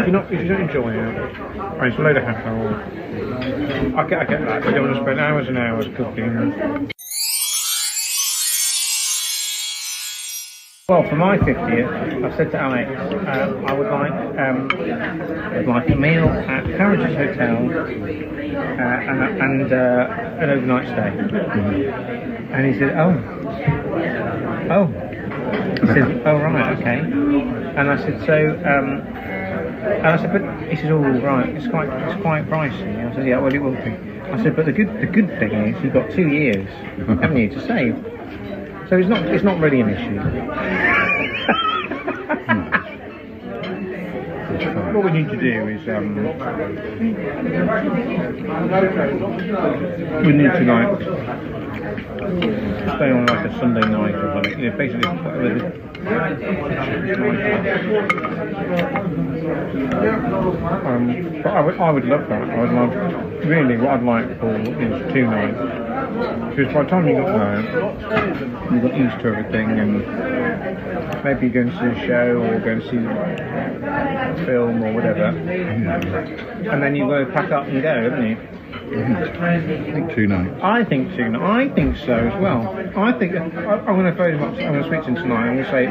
enjoy it, it's a load of hassle. I get that. You don't want to spend hours and hours cooking. Well, for my 50th, I said to Alex, I would like a meal at Heritage Hotel and an overnight stay. And he said, oh. He said, oh right, okay. And I said, but he said, oh right, it's quite pricey. I said, yeah, well it will be. I said, but the good thing is you've got 2 years, haven't you, to save. So it's not really an issue. What we need to do is we need to stay on like a Sunday night or something. Basically whatever but I would love that. I would love really what I'd like for is 2 nights. Because by the time you got there, you got used to everything, and maybe go and see a show or go and see a film or whatever, and then you've got to pack up and go, haven't you? I think 2 nights. I think 2 nights. I think so as well. I think I'm going to phone him up. I'm going to speak to him tonight. I'm going to say,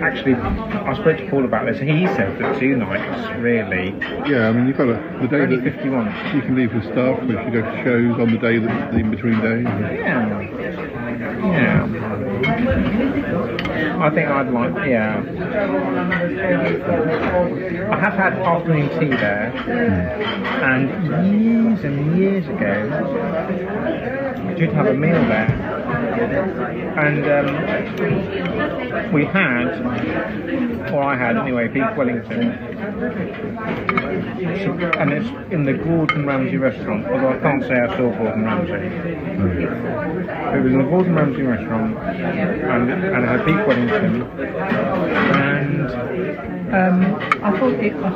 actually, I spoke to Paul about this. He said that 2 nights really. Yeah, I mean you've got the day only that 51. You can leave with stuff if you go to shows on the day that's the in between days. Yeah. I think I'd like. Yeah. I have had afternoon tea there, and years ago, I did have a meal there, and we had, or I had anyway, beef Wellington, and it's in the Gordon Ramsay restaurant, although I can't say I saw Gordon Ramsay. It was in the Gordon Ramsay restaurant, and I had beef Wellington, and I thought it was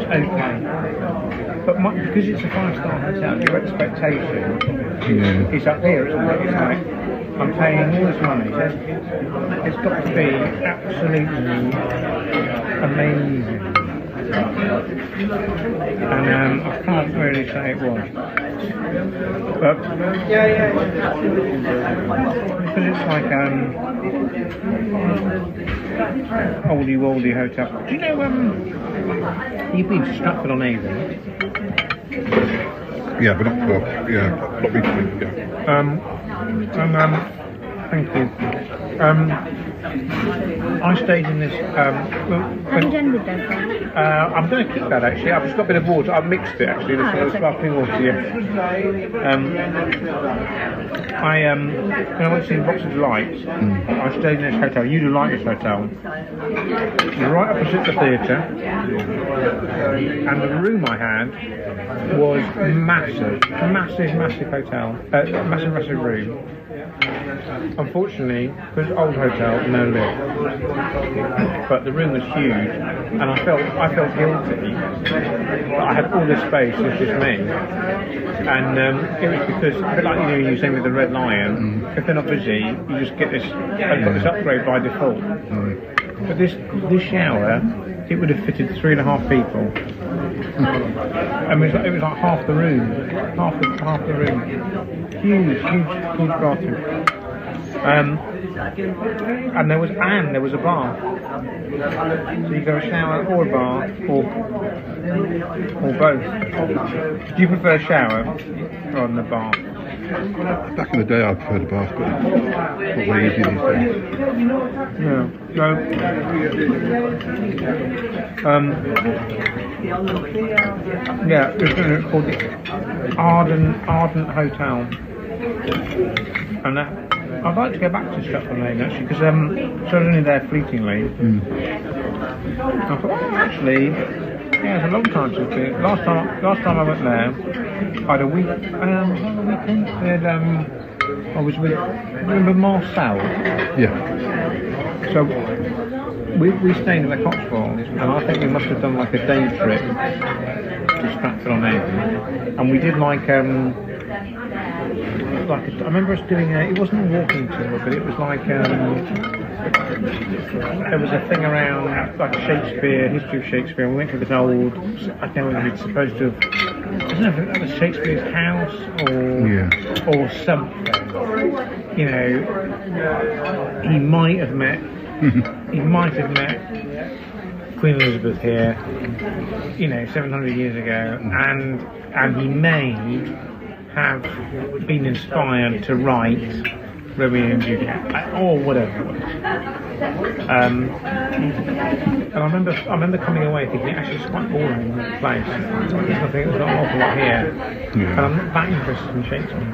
okay. But because it's a 5-star hotel, your expectation is up here, isn't it? It's like, I'm paying all this money, so it's got to be absolutely amazing. And I can't really say it was. But because it's like oldie hotel. Do you know you've been to Stratford-on-Avon? Yeah, but not recently. Thank you. I stayed in this. Have you done with that? I'm going to keep that actually. I've just got a bit of water. I've mixed it actually. This is sparkling water. Yeah. When I went to see Box of Delights, I stayed in this hotel. You'd like this hotel. It's right opposite the theatre, and the room I had was massive hotel, massive room. Unfortunately, because it's an old hotel, no lift. But the room was huge, and I felt guilty. But I had all this space, it's just me. And it was because, a bit like you were saying with the Red Lion, if they're not busy, you just get this. I've got this upgrade by default. But this shower, it would have fitted 3.5 people. And it was like half the room, half the room. Huge bathroom. And there was a bar. So you go a shower or a bar or both. Do you prefer a shower rather than a bar? Back in the day, I preferred a bath, but it's not very easy these days. Yeah. So, it's called the Ardent Hotel, and I'd like to go back to Stratford Lane actually, because so I was only there fleetingly. I thought, actually, yeah, it's a long time since been. Last time I went there, I had a week. Weekend. I was with. Remember Marcel? Yeah. So we stayed in the Cotswolds, and I think we must have done like a day trip to Stratford on Avon, and we did like I remember us doing it wasn't a walking tour, but it was like there was a thing around like Shakespeare, history of Shakespeare, and we went to this old, I don't know whether it's supposed to have, I don't know if it was Shakespeare's house or something. You know, he might have met Queen Elizabeth here, you know, 700 years ago, and he may have been inspired to write Romeo and Juliet, or whatever. And I remember coming away thinking, actually it's quite boring, this place. There's an awful lot here. And I'm not that interested in Shakespeare.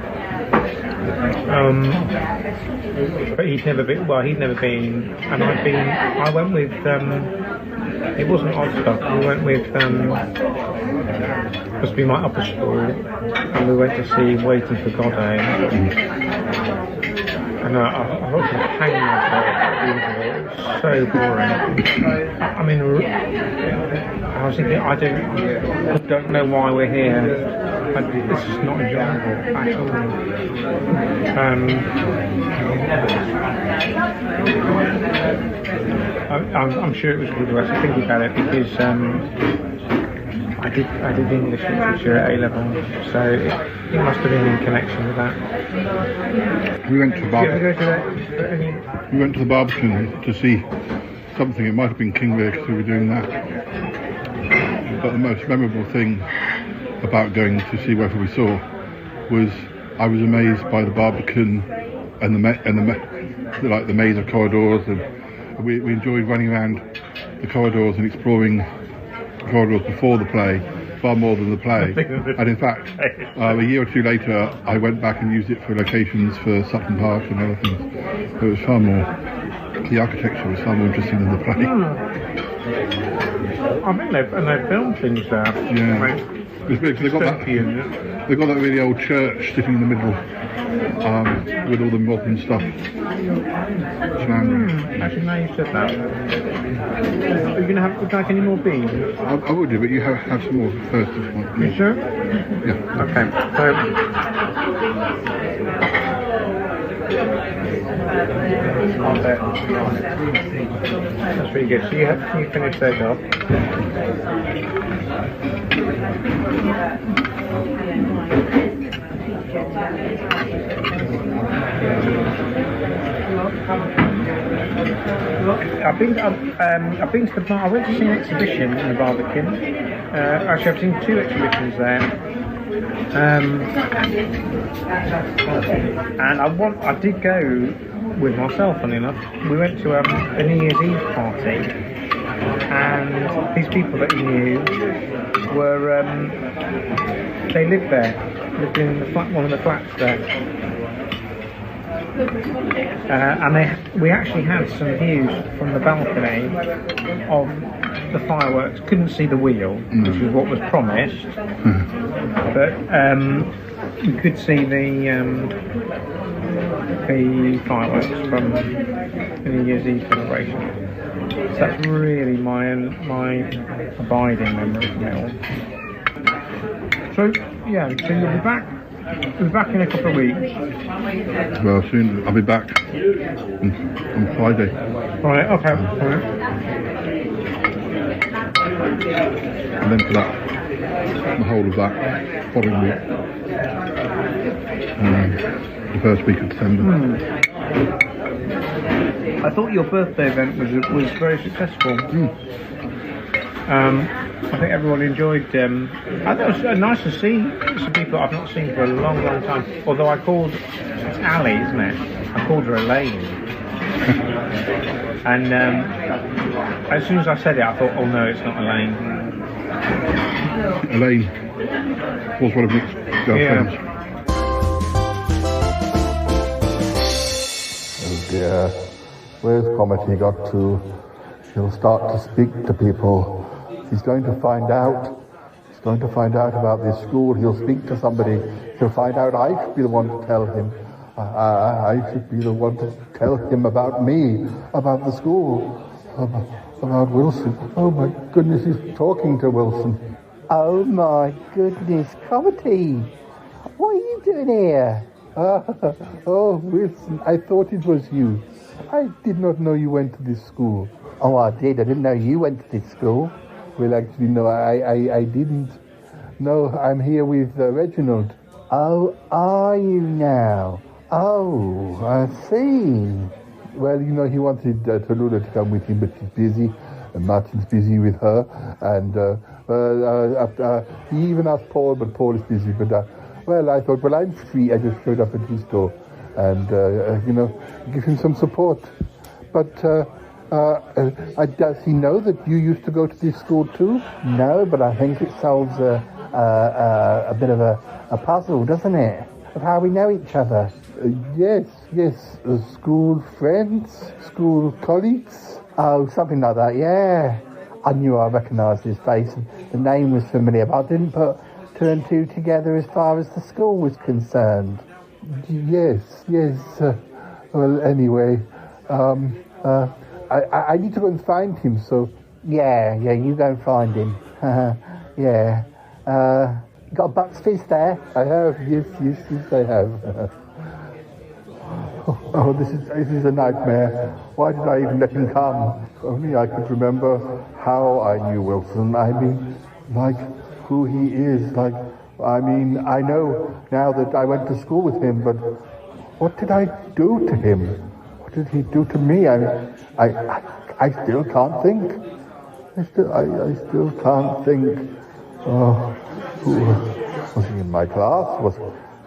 But he'd never been, and I went with, it wasn't Oddstock, we went with, must be my upper school, and we went to see Waiting for Godot. And I was hanging myself, it was so boring. I mean, I was thinking, I don't know why we're here. This is not enjoyable at all. I'm sure it was good to think about it, because I did English literature at A-level, so it must have been in connection with that. We went to the Barbican to see something. It might have been King Lear, because we were doing that. But the most memorable thing about going to see whatever we saw was I was amazed by the Barbican and the maze of corridors, and we enjoyed running around the corridors and exploring the corridors before the play far more than the play. And in fact, a year or two later, I went back and used it for locations for Sutton Park and other things. It was far more, the architecture was far more interesting than the play. I think they filmed things there. Yeah. It's big, they've got that really old church sitting in the middle, with all the modern stuff surrounding. Actually, now you said that. Are you going to would you like any more beans? I would do, but you have some more first if you want. You sure? Yeah. Okay. So, that's pretty good. So you finished that job. I've been to the bar. I went to see an exhibition in the Barbican. Actually, I've seen two exhibitions there. And I did go with myself, funny enough. We went to a New Year's Eve party, and these people that he knew were they lived in one of the flats there. And we actually had some views from the balcony of the fireworks. Couldn't see the wheel, which was what was promised, but we could see the fireworks from the New Year's Eve celebration. So that's really my abiding memory from it all. So yeah, so you'll be back. We'll be back in a couple of weeks. Well, soon I'll be back on Friday. Right, okay. Right. And then for the whole of that following week, the first week of December. I thought your birthday event was very successful. I think everyone enjoyed. I think it was nice to see some people I've not seen for a long, long time. Although I called, it's Ali, isn't it? I called her Elaine, and as soon as I said it, I thought, oh no, it's not Elaine. Elaine was one of Nick's girlfriends. Yeah. dear. Where's Cromitty got to? He'll start to speak to people. He's going to find out. He's going to find out about this school. He'll speak to somebody. He'll find out I should be the one to tell him. I should be the one to tell him about me, about the school, about Wilson. Oh my goodness, he's talking to Wilson. Oh my goodness, Cromitty, what are you doing here? Oh, Wilson, I thought it was you. I did not know you went to this school. Oh, I did. I didn't know you went to this school. Well, actually, no, I didn't. No, I'm here with Reginald. Oh, are you now? Oh, I see. Well, you know, he wanted Tallulah to come with him, but she's busy, and Martin's busy with her, and he even asked Paul, but Paul is busy. But, well, I thought, well, I'm free. I just showed up at his door and, you know, give him some support. But does he know that you used to go to this school too? No, but I think it solves a bit of a puzzle, doesn't it? Of how we know each other. Yes. School friends? School colleagues? Oh, something like that, yeah. I knew I recognised his face and the name was familiar, but I didn't put two and two together as far as the school was concerned. Yes. Well, anyway, I need to go and find him, so... Yeah, you go and find him. Yeah. You got a Bucks Fizz there? I have, yes, I have. Oh, this is a nightmare. Why did I even let him come? If only I could remember how I knew Wilson. I mean, like, who he is. Like, I mean, I know now that I went to school with him, but what did I do to him? What did he do to me? I still can't think. I still can't think. Oh, was he in my class?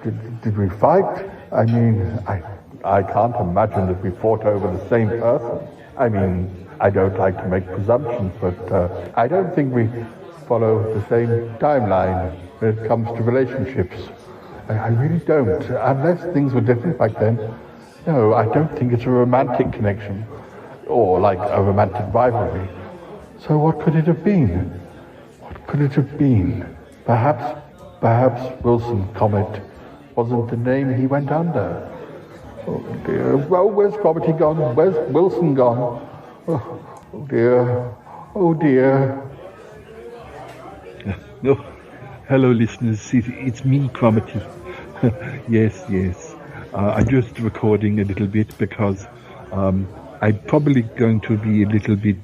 Did we fight? I mean, I can't imagine that we fought over the same person. I mean, I don't like to make presumptions, but I don't think we follow the same timeline when it comes to relationships. I really don't, unless things were different back then. No, I don't think it's a romantic connection, or like a romantic rivalry. So what could it have been? What could it have been? Perhaps Wilson Comet wasn't the name he went under. Oh dear. Well, where's Cromitty gone? Where's Wilson gone? Oh dear. Oh dear. No. Hello, listeners. It's me, Cromitty. Yes. I'm just recording a little bit because I'm probably going to be a little bit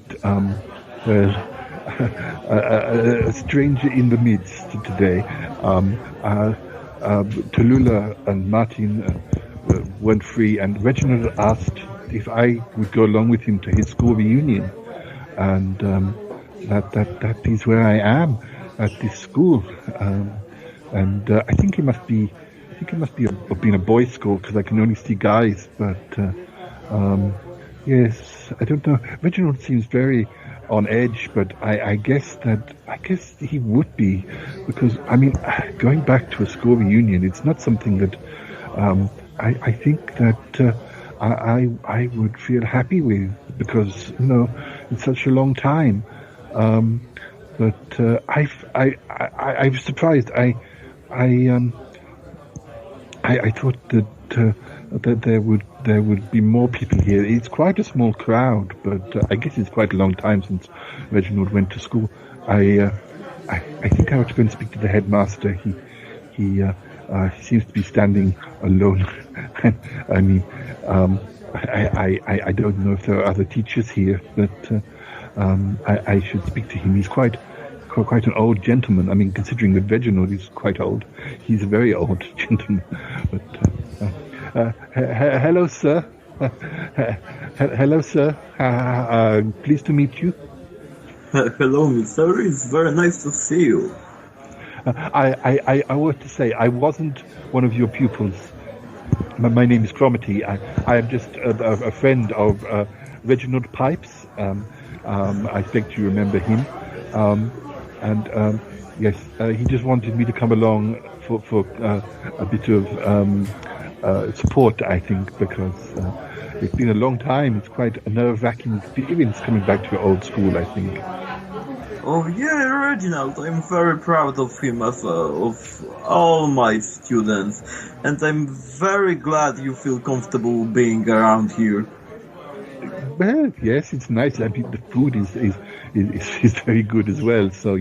a stranger in the midst today. Tallulah and Martin weren't free, and Reginald asked if I would go along with him to his school reunion, and that is where I am at this school, and I think it must be being a boys' school because I can only see guys, but yes, I don't know. Reginald seems very on edge, but I guess he would be, because I mean, going back to a school reunion, it's not something that I think that I would feel happy with, because you know it's such a long time. But I'm surprised. I thought that there would be more people here. It's quite a small crowd, but I guess it's quite a long time since Reginald went to school. I think I ought to go and speak to the headmaster. He seems to be standing alone. I mean, I don't know if there are other teachers here, but I should speak to him. He's quite an old gentleman. I mean, considering that Reginald is quite old, he's a very old gentleman. But hello, sir. Hello, sir. Pleased to meet you. Hello, Mr. It's very nice to see you. I want to say I wasn't one of your pupils. My name is Cromitty. I am just a friend of Reginald Pipes. I expect you remember him. Yes, he just wanted me to come along for a bit of support, I think, because it's been a long time. It's quite a nerve-wracking experience coming back to your old school, I think. Oh yeah, Reginald, I'm very proud of him of all my students, and I'm very glad you feel comfortable being around here. Well, yes, it's nice. I mean, the food is very good as well. So,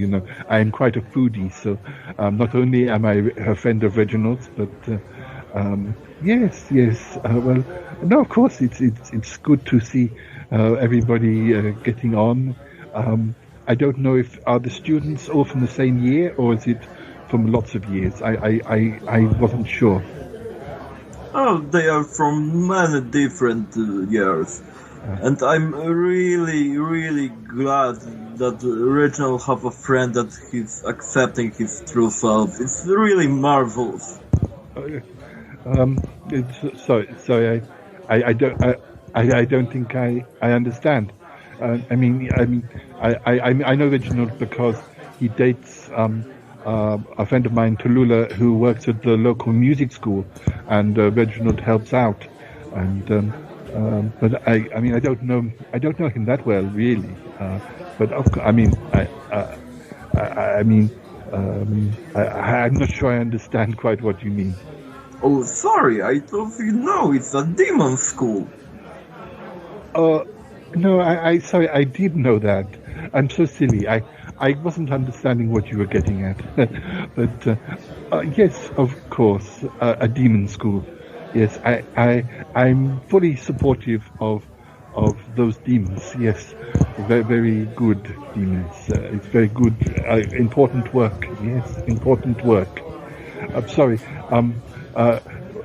I am quite a foodie. So, not only am I a friend of Reginald's, but yes. Well, no, of course, it's good to see everybody getting on. I don't know if are the students all from the same year or is it from lots of years. I wasn't sure. Oh, they are from many different years. And I'm really glad that Reginald have a friend that he's accepting his true self. It's really marvelous. Sorry, I don't think I understand. I know Reginald because he dates a friend of mine, Tallulah, who works at the local music school, and Reginald helps out. And but I don't know him that well, really. But I'm not sure I understand quite what you mean. Oh, sorry, I thought you know it's a demon school. No, sorry, I did know that. I'm so silly. I wasn't understanding what you were getting at. But yes, of course, a demon school. Yes, I'm fully supportive of those demons. Yes, very, very good demons. It's very good, important work. Yes, important work. I'm sorry.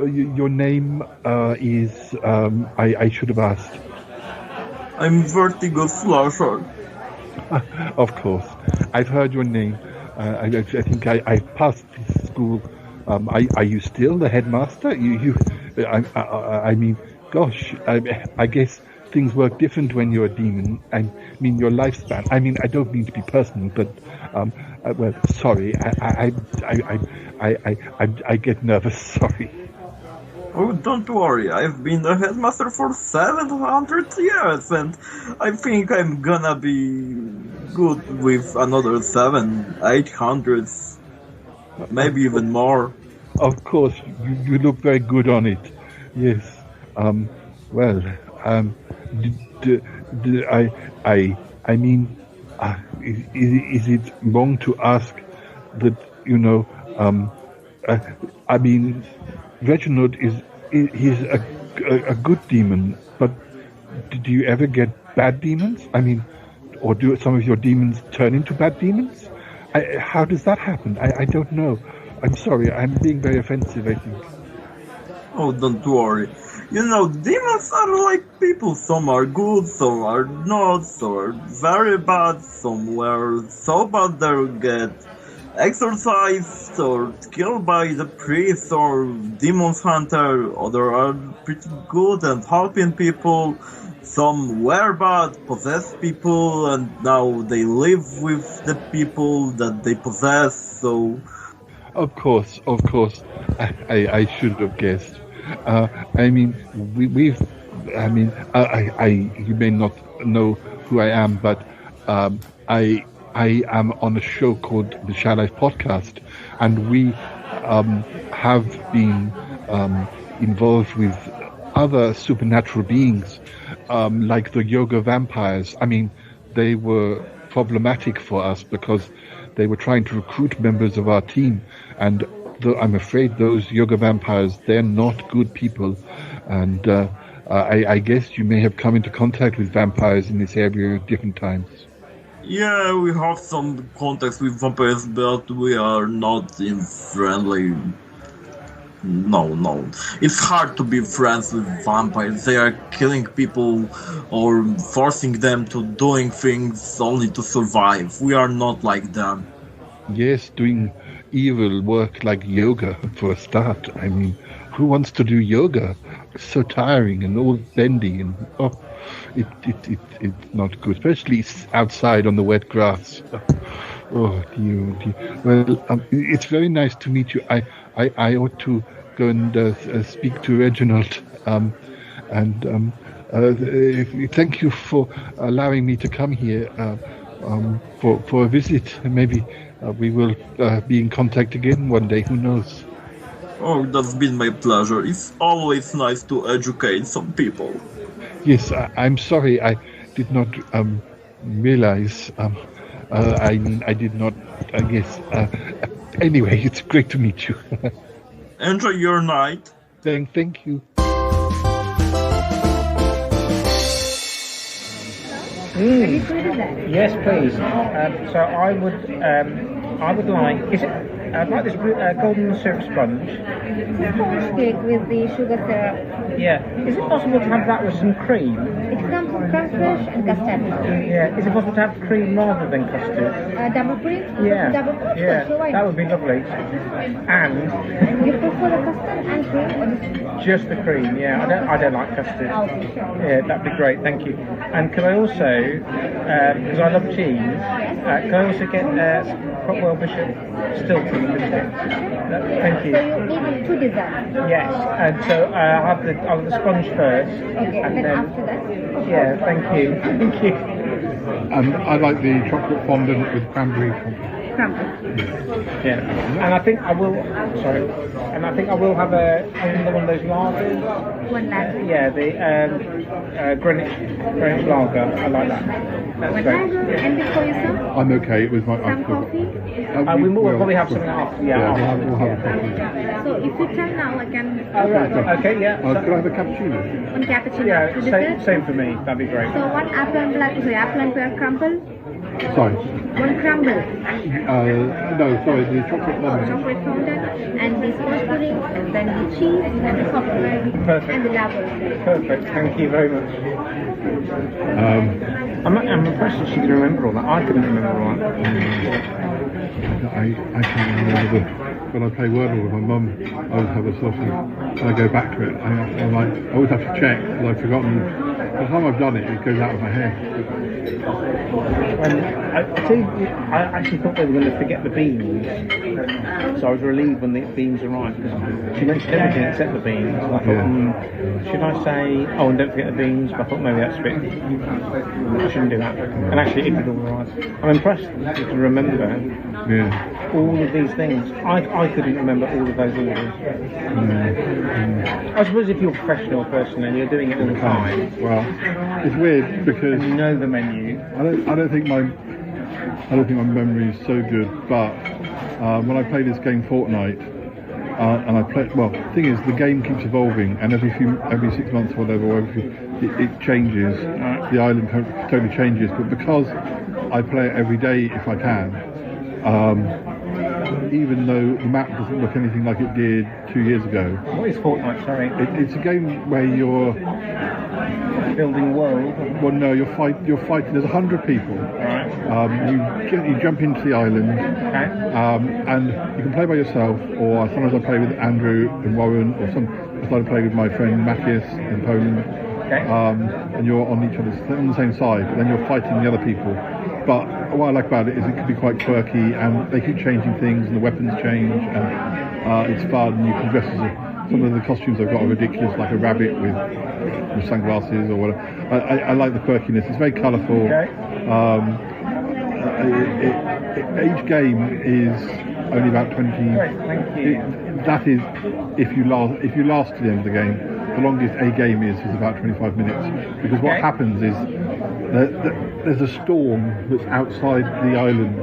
Your name is. I should have asked. I'm Vertigo Slasher. Of course, I've heard your name. I think I passed this school. Are you still the headmaster? I mean, gosh, I guess things work different when you're a demon. I mean, your lifespan. I mean, I don't mean to be personal, but well, sorry. I get nervous. Sorry. Oh, don't worry. I've been a headmaster for 700 years, and I think I'm gonna be good with another 800, maybe even more. Of course, you look very good on it. Yes. Well, I mean, is it wrong to ask that, I mean, Reginald he's a good demon, but do you ever get bad demons? I mean, or do some of your demons turn into bad demons? How does that happen? I don't know. I'm sorry, I'm being very offensive, I think. Oh, don't worry. Demons are like people. Some are good, some are not, some are very bad, some were so bad they'll get exorcised or killed by the priest or demon hunter. Others are pretty good and helping people. Some were bad, possessed people, and now they live with the people that they possess, so... Of course. I should have guessed. I mean, you may not know who I am, but I am on a show called the Shy Life Podcast, and we have been involved with other supernatural beings, like the yoga vampires. I mean, they were problematic for us because they were trying to recruit members of our team, and I'm afraid those yoga vampires, they're not good people. And I guess you may have come into contact with vampires in this area at different times. Yeah, we have some contacts with vampires, but we are not in friendly... No. It's hard to be friends with vampires. They are killing people or forcing them to doing things only to survive. We are not like them. Yes, doing evil work like yoga for a start. I mean, who wants to do yoga? It's so tiring and all bendy and it's not good, especially outside on the wet grass. Oh dear. Well, it's very nice to meet you. I ought to go and speak to Reginald. Thank you for allowing me to come here for a visit. Maybe we will be in contact again one day. Who knows? Oh, that's been my pleasure. It's always nice to educate some people. Yes, I'm sorry. I did not realize. I did not. Yes. Anyway, it's great to meet you. Enjoy your night. Thank you. Yes, please. So I would like. I'd like this golden syrup sponge. Sponge cake with the sugar syrup. Yeah. Is it possible to have that with some cream? It comes with crème fraîche and custard. Yeah. Is it possible to have cream rather than custard? Double cream? Yeah. Double cream? Yeah. Sure, That would be lovely. And you prefer the custard and cream or just the cream? Yeah. I don't like custard. Oh, okay, sure. Yeah, that'd be great. Thank you. And could I also, because I love cheese, can I also get Crockwell Bishop Stilton biscuit? Thank you. So you eat 2 desserts? Yes. And so I'll have the sponge first. Okay. And then after that? Yeah. Thank you. Thank you. I like the chocolate fondant with cranberry. Yeah, and I think I will. Sorry, and I think I will have another one of those lagers. One lager. Yeah, the Greenwich lager. I like that. That's one great. lager, and before you serve? I'm okay with my. Some coffee. We will probably have something after. Yeah, we'll have a coffee. So if you tell now, I can. Okay. Yeah. Could I have a cappuccino? One cappuccino. Yeah. Same for me. That'd be great. So one apple and pear crumble. Sorry. One crumble. No, sorry, the chocolate fondant. Chocolate fondant and the sponge pudding, and then the cheese and the software and the lager. Perfect. Thank you very much. I'm impressed that she can remember all that. I couldn't remember all that. I can't remember when I play Wordle with my mum. I always have a sort of, when I go back to it, I always have to check because I've forgotten. By the time I've done it, it goes out of my head. I actually thought they were going to forget the beans, so I was relieved when the beans arrived. She mentioned everything except the beans. And I thought, should I say, oh, and don't forget the beans? But I thought maybe that's a bit. I shouldn't do that. And actually, it did all right. I'm impressed that you can remember all of these things. I couldn't remember all of those orders. I suppose if you're a professional person and you're doing it all the time. Well, it's weird because you know the menu. I don't think my memory is so good. But when I play this game Fortnite, and I play, well, the thing is, the game keeps evolving, and every 6 months or whatever, it changes. The island totally changes. But because I play it every day if I can, even though the map doesn't look anything like it did 2 years ago. What is Fortnite? Sorry. It's a game where you're building a world. Well, no, you're fighting. There's 100 people. Right. You jump into the island, and you can play by yourself, or sometimes I play with Andrew and Warren, or I started playing with my friend Matthias in Poland. Okay. And you're on each other's on the same side, but then you're fighting the other people. But what I like about it is it can be quite quirky, and they keep changing things, and the weapons change, and it's fun. And you can dress as some of the costumes I've got are ridiculous, like a rabbit with sunglasses or whatever. I like the quirkiness. It's very colourful. Okay. Each game is only about 20. Great, thank you. That is, if you last to the end of the game. The longest a game is about 25 minutes. Because what happens is there's a storm that's outside the island,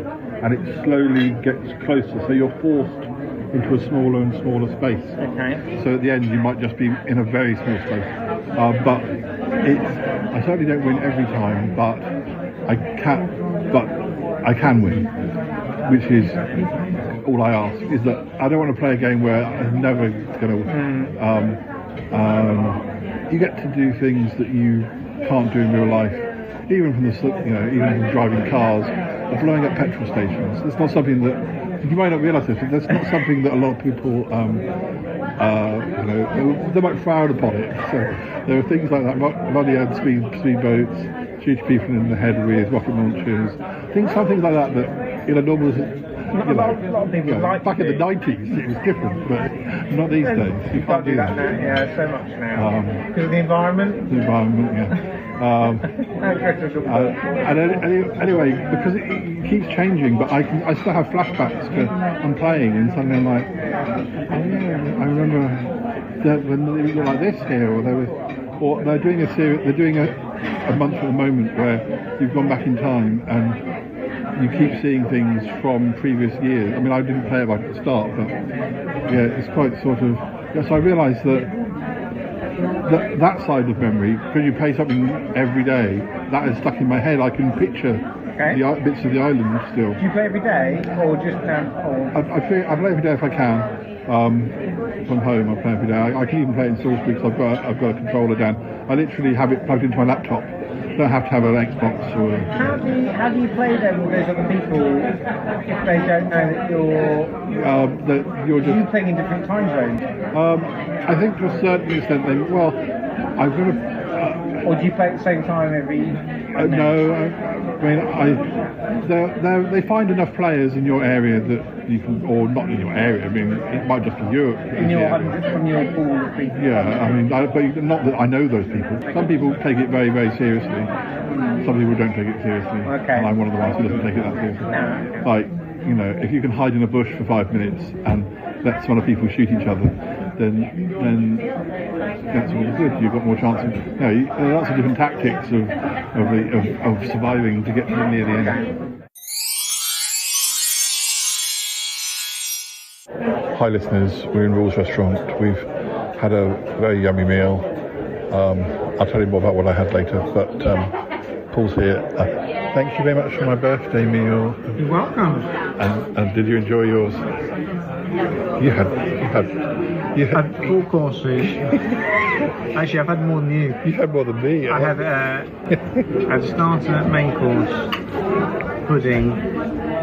and it slowly gets closer. So you're forced into a smaller and smaller space. Okay. So at the end, you might just be in a very small space. But I certainly don't win every time, but I can win, which is all I ask. Is that I don't want to play a game where I'm never going to win. You get to do things that you can't do in real life, even from even from driving cars or blowing up petrol stations. It's not something that you might not realise this, but that's not something that a lot of people, they might frown upon it. So there are things like that, running on speedboats, shooting people in the head with rocket launchers, something like that in a normal, a lot of people like back in the 90s it was different, but Not these days. You can't do that now. Yeah, so much now. Because of the environment? The environment, yeah. Anyway, because it keeps changing, but I still have flashbacks to I'm playing, and suddenly I'm like, oh yeah, I remember that when they were like this here, or they're doing a series. They're doing a month at the moment where you've gone back in time and you keep seeing things from previous years. I mean, I didn't play it right at the start, but yeah, it's quite sort of. Yes, I realised that side of memory, because you play something every day, that is stuck in my head. I can picture the bits of the island still. Do you play every day, or just? I play every day if I can. From home, I play every day. I can even play it in Salisbury because I've got a controller down. I literally have it plugged into my laptop. Don't have to have an Xbox or. How do you play them with those other people if they don't know that you're just? Are you playing in different time zones? I think to a certain extent, I've got to. Or do you play at the same time every? No, they find enough players in your area that you can, or not in your area. I mean, it might just be Europe. From your pool of people. Yeah, I mean, but not that I know those people. Some people take it very, very seriously. Some people don't take it seriously. Okay. And I'm one of the ones who doesn't take it that seriously. No. Like, you know, if you can hide in a bush for 5 minutes and let some other people shoot each other, then that's all good. You've got more chance of. You know, there are lots of different tactics of surviving to get near the end. Hi listeners, we're in Rules Restaurant. We've had a very yummy meal. I'll tell you more about what I had later, but Paul's here. Thank you very much for my birthday meal. You're welcome. And did you enjoy yours? You had 4 courses. Actually, I've had more than you. You've had more than me. I had a starter, main course, pudding,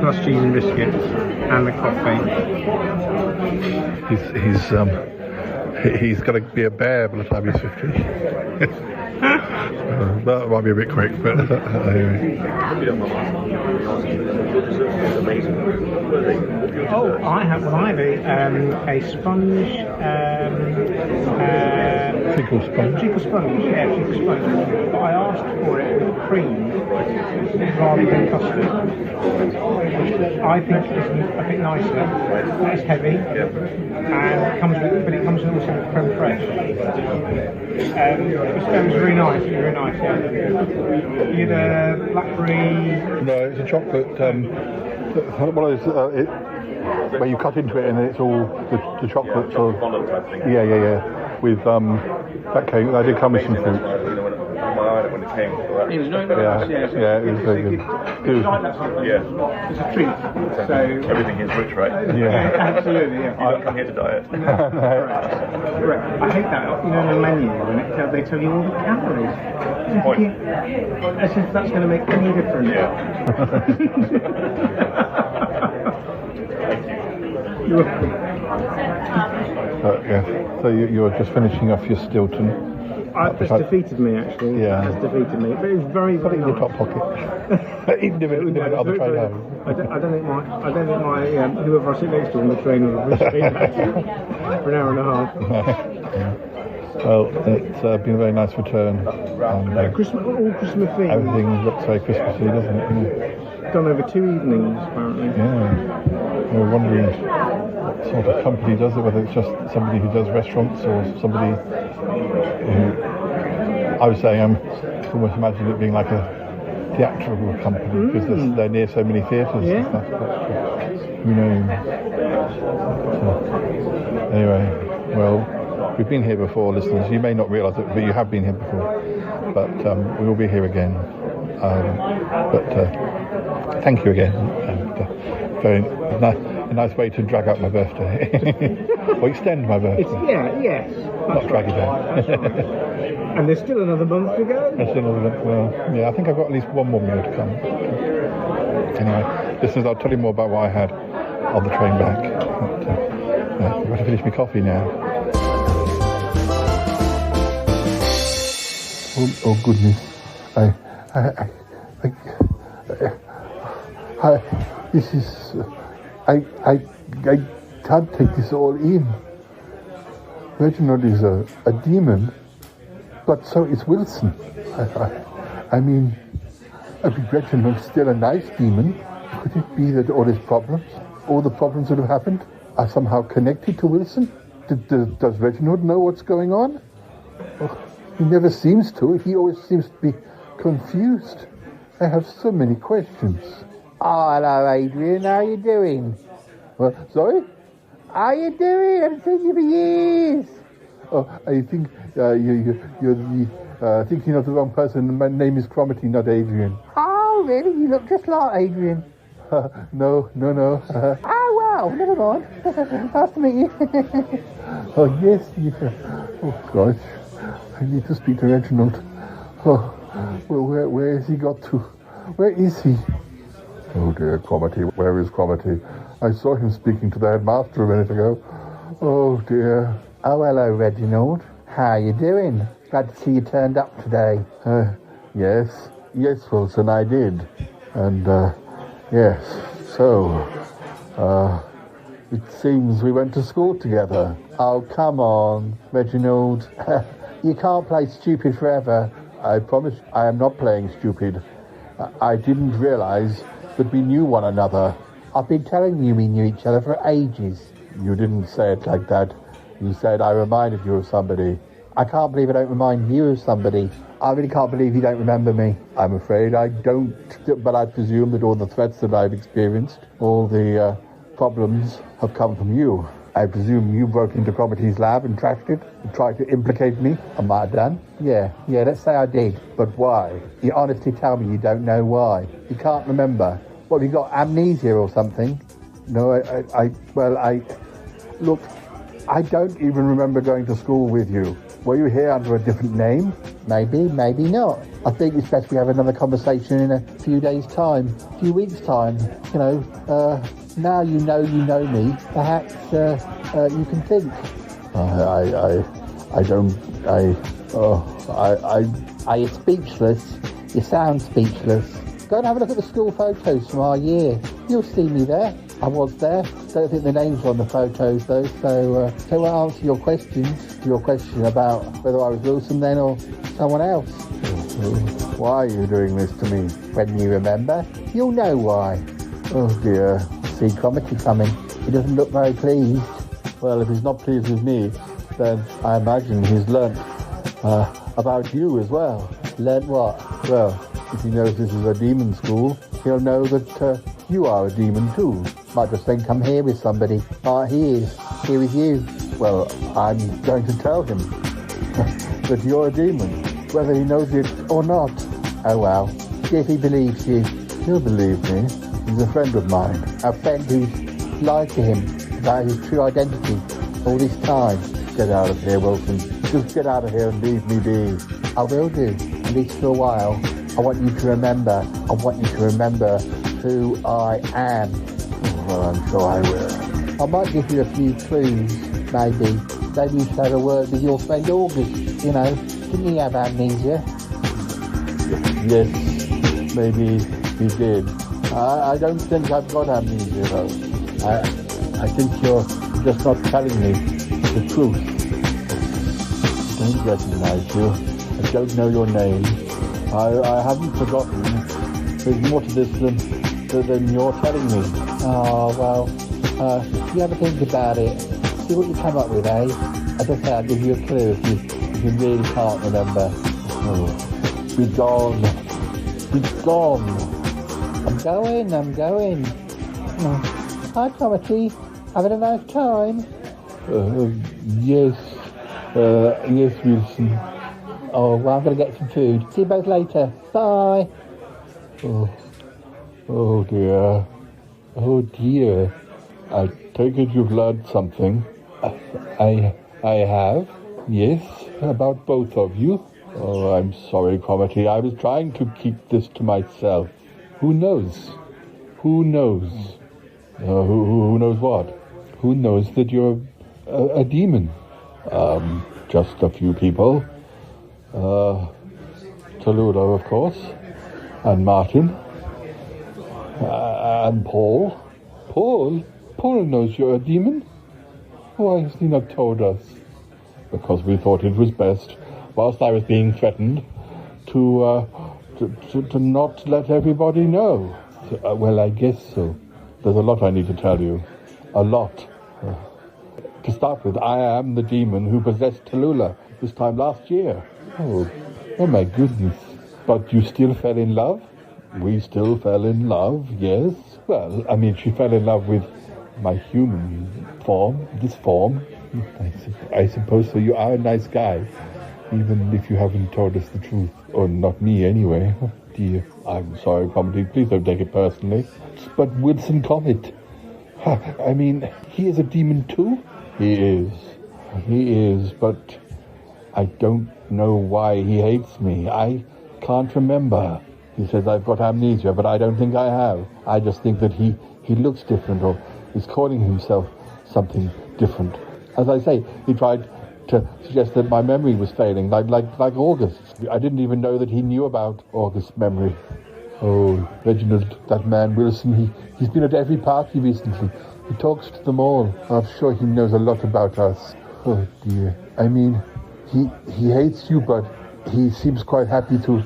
plus cheese and biscuits, and the coffee. He's going to be a bear by the time he's 50. That might be a bit quick, but anyway. Oh, I have a sponge. Treacle sponge. Treacle sponge, yeah, treacle sponge. But I asked for it with cream rather than custard, which I think is a bit nicer. It's heavy, and it comes with also with creme fraiche. It was very nice, very nice. Yeah. You had a blackberry. No, it's a chocolate. One of those where you cut into it and it's all the chocolate sort of. Yeah. With that cake, I did come with some fruit. When it came, right? It was very nice. Yeah, it was very good. Yeah, it's a treat. So everything is rich, right? Yeah, absolutely. Yeah. You don't come here to diet. Correct. I hate that. You know, the menu when they tell you all the calories. As if that's going to make any difference. Yeah. You're welcome. Yeah. So you're just finishing off your Stilton. That's defeated me, actually. Yeah. That's defeated me. But it was very, very in your top pocket. Even if it's on the train home. I don't think my whoever I sit next to on the train will appreciate that for an hour and a half. Yeah. Well, it's been a very nice return. And, all Christmas themed. Everything looks very Christmassy, doesn't it? Done over 2 evenings, apparently. Yeah. We're wondering what sort of company does it, whether it's just somebody who does restaurants or somebody who, I would say, almost imagine it being like a theatrical company because they're near so many theatres and stuff. But who knows? So, anyway, well, we've been here before, listeners. You may not realise it, but you have been here before. But we will be here again. Thank you again. Very a nice way to drag out my birthday. Or extend my birthday. Yes. Not drag it out. And there's still another month to go? There's still another month. Well, yeah, I think I've got at least one more meal to come. Anyway, listeners, I'll tell you more about what I had on the train back. But, I've got to finish my coffee now. Oh goodness. I can't take this all in. Reginald is a demon, but so is Wilson. I mean, Reginald's still a nice demon. Could it be that all the problems that have happened, are somehow connected to Wilson? Does Reginald know what's going on? Oh, he never seems to. He always seems to be confused. I have so many questions. Oh, hello, Adrian. How you doing? What? Sorry? How you doing? I haven't seen you for years. Oh, I think you're thinking of the wrong person. My name is Cromitty, not Adrian. Oh, really? You look just like Adrian. No. Oh, wow. Never mind. Nice to meet you. Oh, yes. Oh, gosh. I need to speak to Reginald. Oh, well, where has he got to? Where is he? Oh, dear, Cromitty. Where is Cromitty? I saw him speaking to the headmaster a minute ago. Oh, dear. Oh, hello, Reginald. How you doing? Glad to see you turned up today. Yes, Wilson, I did. And, yes, so, it seems we went to school together. Oh, come on, Reginald. You can't play stupid forever. I promise I am not playing stupid. I didn't realise that we knew one another. I've been telling you we knew each other for ages. You didn't say it like that. You said I reminded you of somebody. I can't believe I don't remind you of somebody. I really can't believe you don't remember me. I'm afraid I don't, but I presume that all the threats that I've experienced, all the problems have come from you. I presume you broke into Cromitty's lab and trashed it and tried to implicate me. Am I done? Yeah, let's say I did. But why? You honestly tell me you don't know why. You can't remember. What, have you got amnesia or something? No, look, I don't even remember going to school with you. Were you here under a different name? Maybe, maybe not. I think it's best we have another conversation in a few days' time, a few weeks' time. You know, now you know me. Perhaps you can think. Are you speechless? You sound speechless. Go and have a look at the school photos from our year. You'll see me there. I was there. Don't think the names were on the photos though, so I'll answer your questions. Your question about whether I was Wilson then or someone else. Why are you doing this to me? When you remember, you'll know why. Oh dear. See Cromitty coming. He doesn't look very pleased. Well, if he's not pleased with me, then I imagine he's learnt about you as well. Learnt what? Well, if he knows this is a demon school, he'll know that you are a demon too. Might just think I'm here with somebody. He is. Here with you. Well, I'm going to tell him that you're a demon, whether he knows it or not. Oh well. See if he believes you. He'll believe me. He's a friend of mine. A friend who's lied to him about his true identity all this time. Get out of here, Wilson. Just get out of here and leave me be. I will do, at least for a while. I want you to remember. I want you to remember who I am. Well, I'm sure I will. I might give you a few clues, maybe. Maybe you should have a word with your friend August, you know. Didn't he have amnesia? Yes, maybe he did. I don't think I've got amnesia, though. I think you're just not telling me the truth. I don't recognize you. I don't know your name. I haven't forgotten. There's more to this than you're telling me. Oh, well, you have a think about it. See what you come up with, eh? As I say, I'll give you a clue if you really can't remember. Oh, be gone. Be gone. I'm going. Oh. Hi, Cromitty. Having a nice time? Yes, Wilson. Oh, well, I'm going to get some food. See you both later. Bye. Oh dear. I take it you've learned something. I have, yes, about both of you. Oh, I'm sorry, Cromitty. I was trying to keep this to myself. Who knows? Who knows what? Who knows that you're a demon? Just a few people. Toludo, of course, and Martin, and Paul. Paul knows you're a demon. Why has he not told us? because we thought it was best, whilst I was being threatened, to not let everybody know. So, well, I guess so. There's a lot I need to tell you. A lot. To start with, I am the demon who possessed Tallulah this time last year. Oh my goodness. But you still fell in love? We still fell in love, yes. Well, I mean, she fell in love with my human form, this form. I suppose so. You are a nice guy, even if you haven't told us the truth. Or not me, anyway. Dear, I'm sorry, Pompey. Please don't take it personally. But Wilson Comet, I mean, he is a demon too? He is, but I don't know why he hates me. I can't remember. He says I've got amnesia, but I don't think I have. I just think that he looks different, or is calling himself something different. As I say, he tried to suggest that my memory was failing, like August. I didn't even know that he knew about August's memory. Oh, Reginald, that man Wilson, he's been at every party recently. He talks to them all. I'm sure he knows a lot about us. Oh dear. I mean, he hates you, but he seems quite happy to,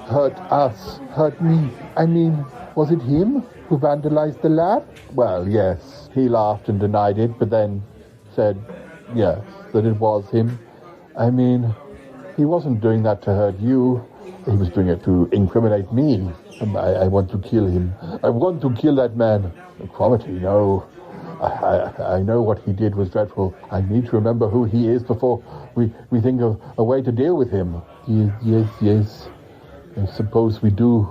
hurt us, hurt me. I mean, was it him who vandalized the lab? Well, yes. He laughed and denied it, but then said, yes, that it was him. I mean, he wasn't doing that to hurt you. He was doing it to incriminate me. I want to kill him. I want to kill that man. Quality, no. I know what he did was dreadful. I need to remember who he is before we think of a way to deal with him. Yes. I suppose we do.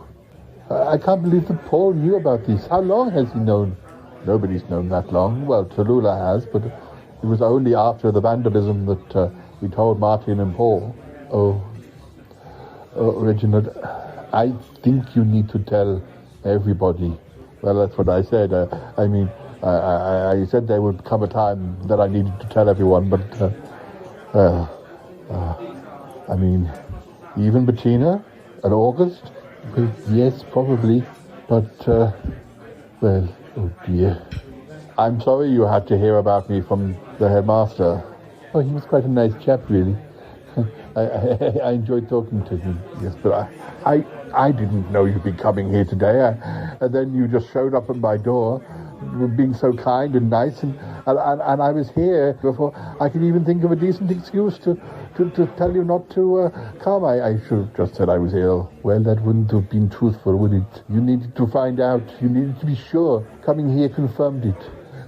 I can't believe that Paul knew about this. How long has he known? Nobody's known that long. Well, Tallulah has, but it was only after the vandalism that we told Martin and Paul. Oh, Reginald, I think you need to tell everybody. Well, that's what I said. I said there would come a time that I needed to tell everyone, but, even Bettina and August? Well, yes, probably, but, oh dear. I'm sorry you had to hear about me from the headmaster. Oh, he was quite a nice chap, really. I enjoyed talking to him, yes, but I didn't know you'd be coming here today, and then you just showed up at my door, being so kind and nice, and I was here before I could even think of a decent excuse to tell you not to come. I should have just said I was ill. Well, that wouldn't have been truthful, would it? You needed to find out. You needed to be sure. Coming here confirmed it.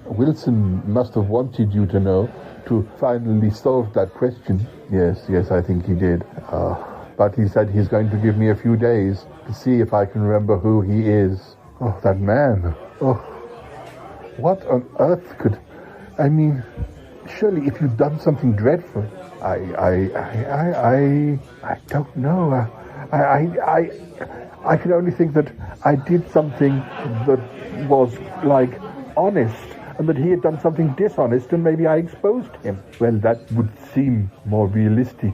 Wilson must have wanted you to know, to finally solve that question. Yes, I think he did. But he said he's going to give me a few days to see if I can remember who he is. Oh, that man. Oh, what on earth could... I mean, surely if you've done something dreadful... I don't know. I can only think that I did something that was, honest, and that he had done something dishonest, and maybe I exposed him. Well, that would seem more realistic.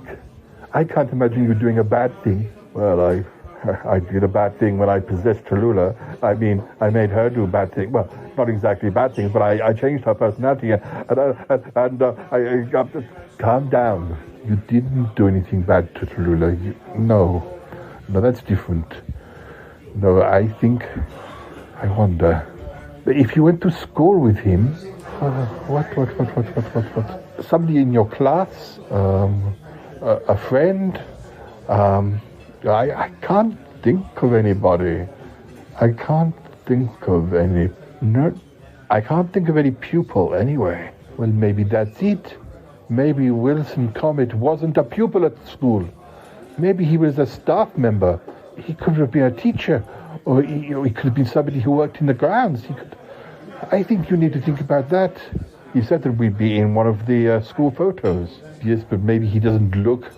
I can't imagine you doing a bad thing. Well, I did a bad thing when I possessed Tallulah. I mean, I made her do bad things. Well, not exactly bad things, but I changed her personality, and calm down. You didn't do anything bad to Tallulah. No, that's different. No, I wonder... If you went to school with him, what? Somebody in your class, a friend. I can't think of anybody. I can't think of any pupil anyway. Well, maybe that's it. Maybe Wilson Comet wasn't a pupil at school. Maybe he was a staff member. He could have been a teacher. Or he could have been somebody who worked in the grounds. I think you need to think about that. He said that we'd be in one of the school photos. Yes, but maybe he doesn't look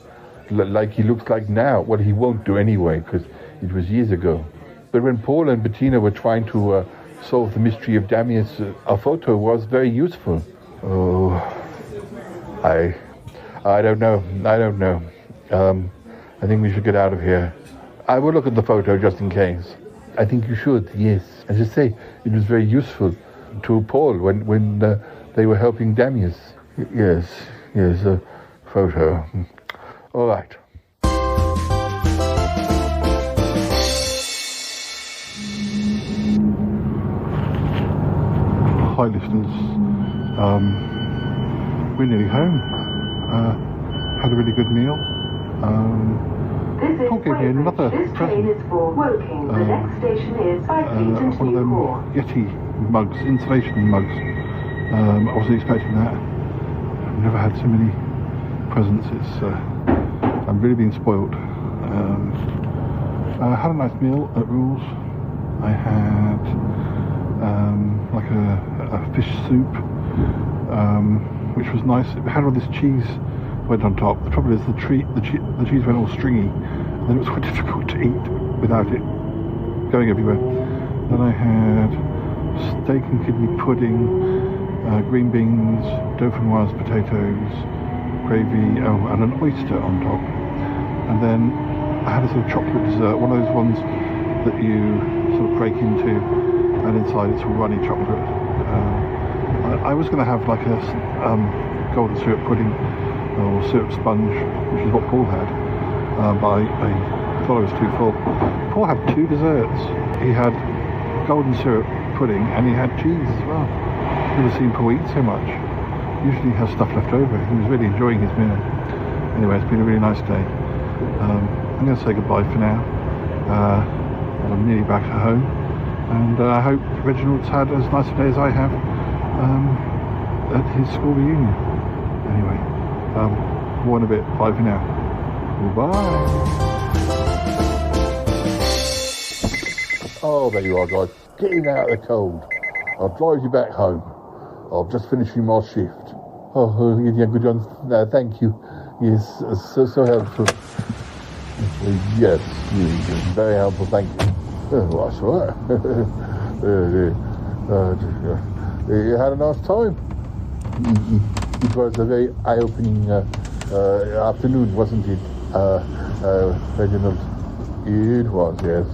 like he looks like now. Well, he won't do anyway, because it was years ago. But when Paul and Bettina were trying to solve the mystery of Damius, a photo was very useful. Oh, I don't know. I think we should get out of here. I will look at the photo just in case. I think you should, yes. As I say, it was very useful to Paul when they were helping Damius. Yes, Yes, a photo. All right. Hi, listeners. We're nearly home. Had a really good meal. Paul gave me another present. One of them Yeti mugs, insulation mugs. I wasn't expecting that. I've never had so many presents. I'm really being spoiled. I had a nice meal at Rules. I had like a fish soup, which was nice. It had all this cheese went on top. The trouble is the cheese went all stringy, and then it was quite difficult to eat without it going everywhere. Then I had steak and kidney pudding, green beans, dauphinoise potatoes, gravy, and an oyster on top. And then I had a sort of chocolate dessert, one of those ones that you sort of break into, and inside it's runny chocolate. I was going to have like a golden syrup pudding or syrup sponge, which is what Paul had, but I thought I was too full. Paul had two desserts. He had golden syrup pudding and he had cheese as well. I've never seen Paul eat so much. Usually he has stuff left over. He was really enjoying his meal. Anyway, it's been a really nice day. I'm going to say goodbye for now. I'm nearly back at home, and I hope Reginald's had as nice a day as I have at his school reunion. Anyway, more in a bit. Bye for now. Bye. Oh, there you are, guys. Getting out of the cold. I'll drive you back home. I'm just finishing my shift. Oh, Uncle John, thank you. Yes, so helpful. Yes, very helpful, thank you. Oh, that's all right. You had a nice time. It was a very eye-opening afternoon, wasn't it, Reginald? It was, yes.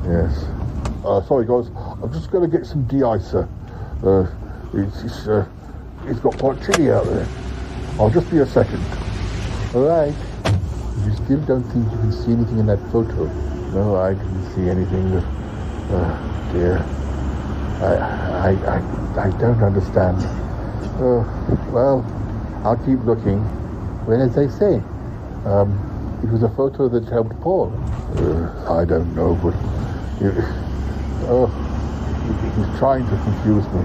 Yes. Sorry, guys. I'm just going to get some de-icer. It's got quite chilly out there. I'll just be a second. All right. You still don't think you can see anything in that photo? No, I didn't see anything. Dear. I don't understand. Well, I'll keep looking. When, as they say, it was a photo that helped Paul. I don't know, but he's trying to confuse me.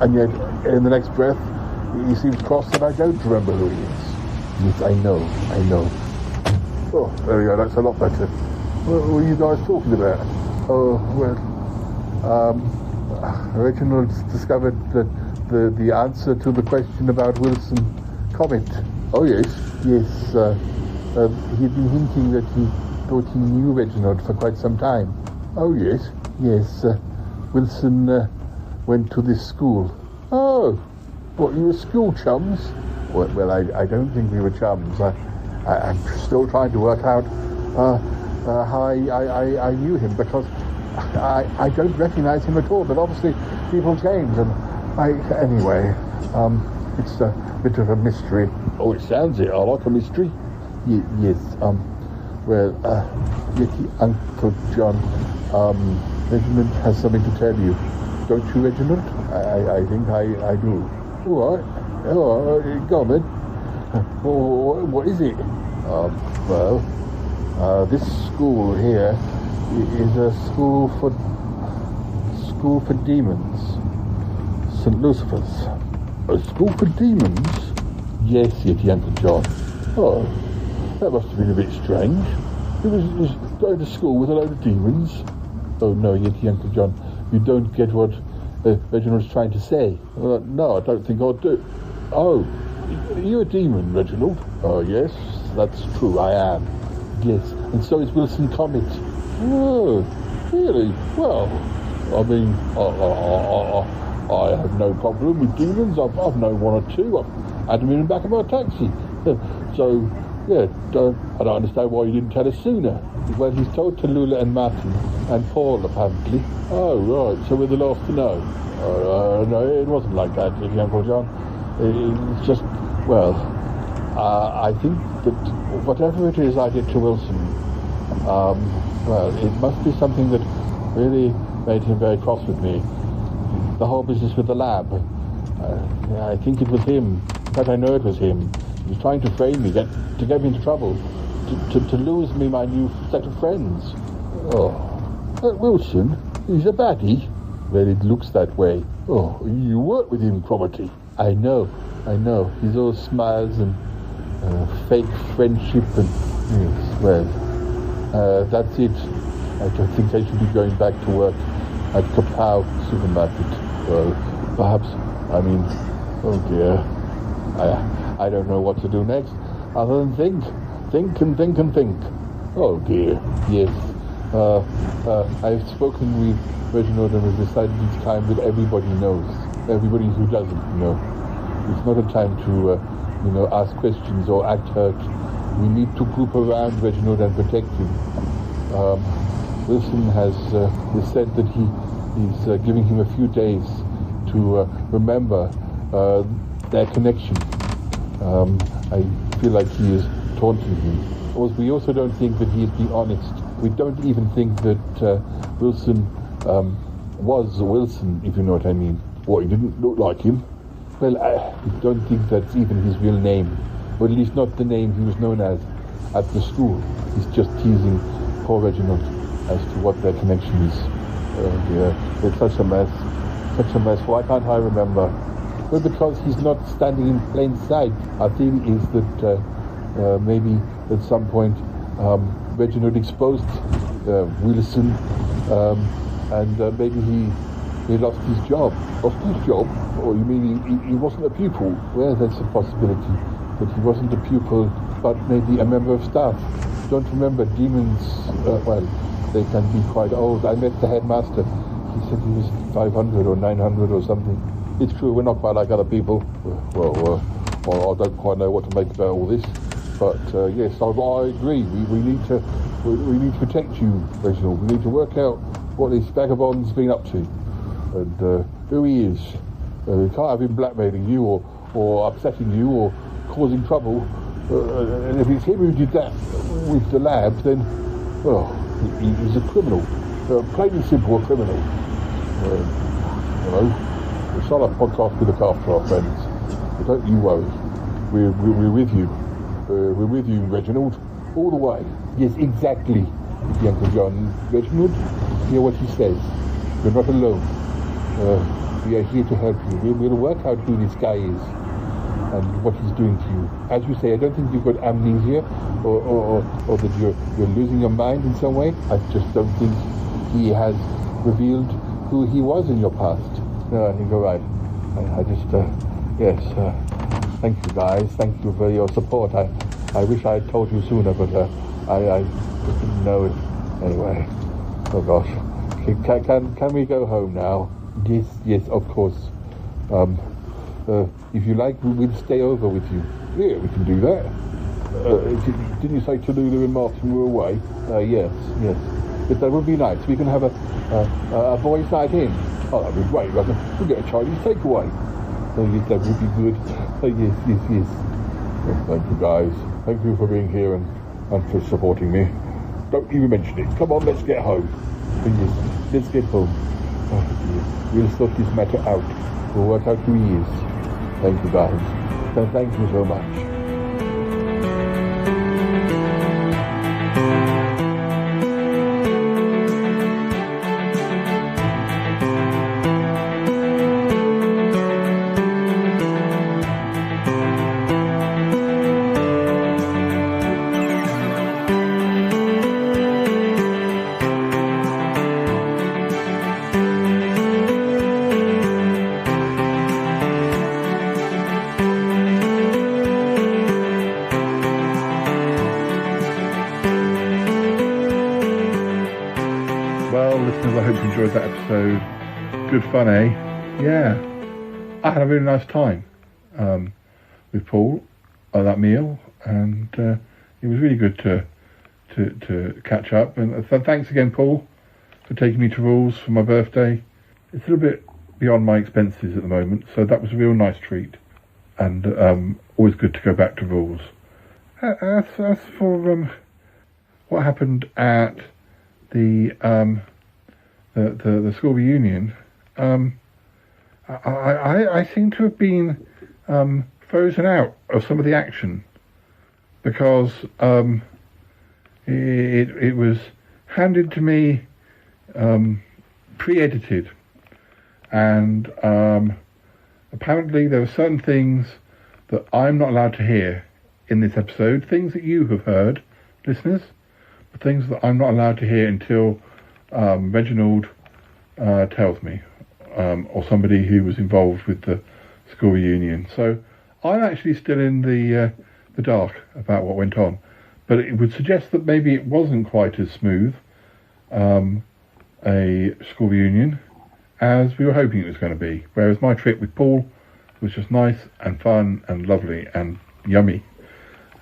And yet, in the next breath, he seems cross that I don't remember who he is. Yes, I know. Oh, there we go, that's a lot better. What were you guys talking about? Oh, well, Reginald's discovered the answer to the question about Wilson Comet. Oh, yes. Yes, he'd been hinting that he thought he knew Reginald for quite some time. Oh, yes. Yes, Wilson went to this school. Oh, what, you were school chums? Well, I don't think we were chums. I'm still trying to work out how I knew him, because I don't recognise him at all, but obviously people change, and anyway, it's a bit of a mystery. Oh, it sounds it. I like a mystery. Yes, well, Uncle John, Reginald has something to tell you. Don't you, Reginald? I think I do. All right, go on then. What is it? Well, this school here is a school for demons. St. Lucifer's. A school for demons? Yes, Uncle John. Oh, that must have been a bit strange. He was going to school with a load of demons. Oh no, Uncle John, you don't get what Reginald's trying to say. No, I don't think I do. Oh, you're a demon, Reginald? Oh, yes, that's true, I am. Yes, and so is Wilson Comet. Oh, really? Well, I mean, I have no problem with demons. I've known one or two. I've had them in the back of my taxi. So, yeah, I don't understand why you didn't tell us sooner. Well, he's told Tallulah and Martin and Paul, apparently. Oh, right, so we're the last to know. No, it wasn't like that, Uncle John. It's just Well, I think that whatever it is I did to Wilson, well, it must be something that really made him very cross with me. The whole business with the lab. I think it was him. In fact, I know it was him. He was trying to frame me, to get me into trouble, to lose me my new set of friends. Oh, Wilson, he's a baddie. Well, it looks that way. Oh, you work with him, Cromarty. I know. He's all smiles and fake friendship and... Yes, well, that's it. I don't think I should be going back to work at Kapow Supermarket. Well, perhaps, oh dear. I don't know what to do next, other than think. Think and think and think. Oh dear, yes. I've spoken with Reginald and we've decided it's time that everybody knows. Everybody who doesn't know. It's not a time to, ask questions or act hurt. We need to group around Reginald and protect him. Wilson has said that he's giving him a few days to remember their connection. I feel like he is taunting him. We also don't think that he is being honest. We don't even think that Wilson was Wilson, if you know what I mean. What, he didn't look like him? Well, I don't think that's even his real name. Or at least not the name he was known as at the school. He's just teasing poor Reginald as to what their connection is. Oh dear, it's such a mess. Why can't I remember? Well, because he's not standing in plain sight. Our theory is that maybe at some point Reginald exposed Wilson and maybe he lost his job. Lost his job? Or you mean he wasn't a pupil? Well, that's a possibility. That he wasn't a pupil, but maybe a member of staff. Don't remember, demons, they can be quite old. I met the headmaster. He said he was 500 or 900 or something. It's true, we're not quite like other people. Well, I don't quite know what to make about all this. But yes, I agree. We need to protect you, Reginald. We need to work out what this vagabond's been up to and who he is. We can't have him blackmailing you or upsetting you or causing trouble. And if it's him who did that with the lab, then he's a criminal. Plain and simple, a criminal. The Solid Podcast will look after our friends. But don't you worry. We're with you. We're with you, Reginald, all the way. Yes, exactly, Uncle John. Reginald, hear what he says. You're not alone. We are here to help you. We'll work out who this guy is and what he's doing to you. As you say, I don't think you've got amnesia or that you're losing your mind in some way. I just don't think he has revealed who he was in your past. No, I think you're right. Yes. Thank you, guys. Thank you for your support. I wish I had told you sooner, but I just didn't know it. Anyway, oh gosh. Can we go home now? Yes, of course. If you like, we'll stay over with you. Yeah, we can do that. Didn't you say Tallulah and Martin were away? Yes. But that would be nice. We can have a boys' night in. Oh, that'd be great. We'll get a Chinese takeaway. Oh, yes, that would be good. Oh, yes. Well, thank you, guys. Thank you for being here and for supporting me. Don't even mention it. Come on, let's get home. Oh, yes, let's get home. Oh, dear. We'll sort this matter out. We'll work out who he is. Thank you, guys. Thank you so much. Enjoyed that episode. Good fun, eh? Yeah. I had a really nice time with Paul at that meal, and it was really good to catch up. And thanks again, Paul, for taking me to Rules for my birthday. It's a little bit beyond my expenses at the moment, so that was a real nice treat. And always good to go back to rules. As for what happened at the school reunion, I seem to have been frozen out of some of the action because it was handed to me pre-edited, and apparently there are certain things that I'm not allowed to hear in this episode, things that you have heard, listeners, but things that I'm not allowed to hear until Reginald tells me, or somebody who was involved with the school reunion. So I'm actually still in the dark about what went on, but it would suggest that maybe it wasn't quite as smooth a school reunion as we were hoping it was going to be, whereas my trip with Paul was just nice and fun and lovely and yummy.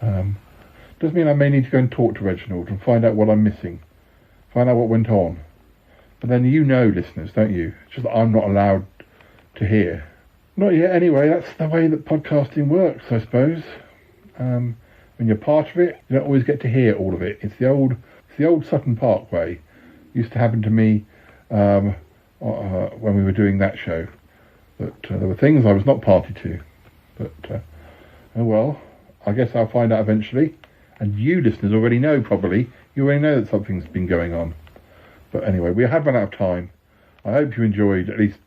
Does mean I may need to go and talk to Reginald and find out what I'm missing, find out what went on. But then you know, listeners, don't you? It's just that I'm not allowed to hear. Not yet anyway, that's the way that podcasting works, I suppose. When you're part of it, you don't always get to hear all of it. It's the old Sutton Park way. It used to happen to me when we were doing that show. But there were things I was not party to. But, oh well, I guess I'll find out eventually. And you listeners already know, probably. You already know that something's been going on. But anyway, we have run out of time. I hope you enjoyed at least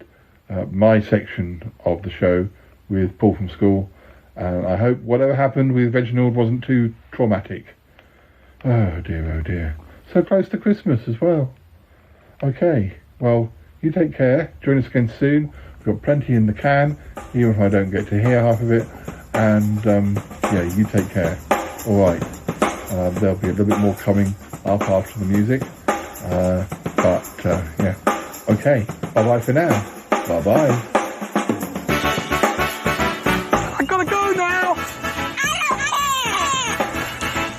my section of the show with Paul from school. And I hope whatever happened with Reginald wasn't too traumatic. Oh dear. So close to Christmas as well. Okay, well, you take care. Join us again soon. We've got plenty in the can, even if I don't get to hear half of it. And, yeah, you take care. All right. There'll be a little bit more coming up after the music. Yeah. Okay. Bye-bye for now. Bye-bye. I gotta go now!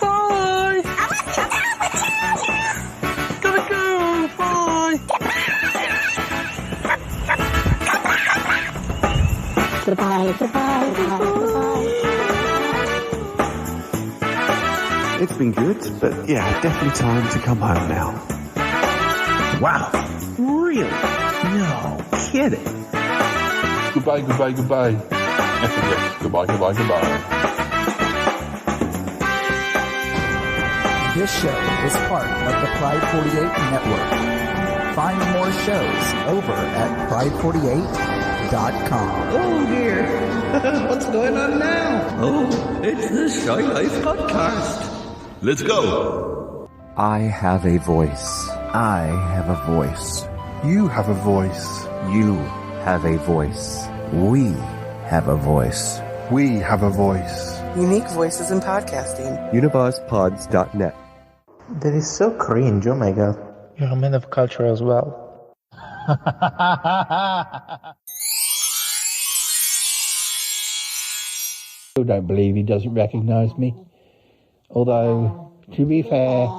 Bye! Gotta go! Bye! Goodbye. It's been good, but yeah, definitely time to come home now. Wow. Really? No kidding. Goodbye. Goodbye. This show is part of the Pride 48 network. Find more shows over at pride48.com. Oh dear. What's going on now? Oh, it's the Shy Life Podcast. Let's go. I have a voice. I have a voice. You have a voice. You have a voice. We have a voice. We have a voice. Unique voices in podcasting. UnivazPods.net. That is so cringe, oh my god. You're a man of culture as well. I don't believe he doesn't recognise me. Although, to be fair,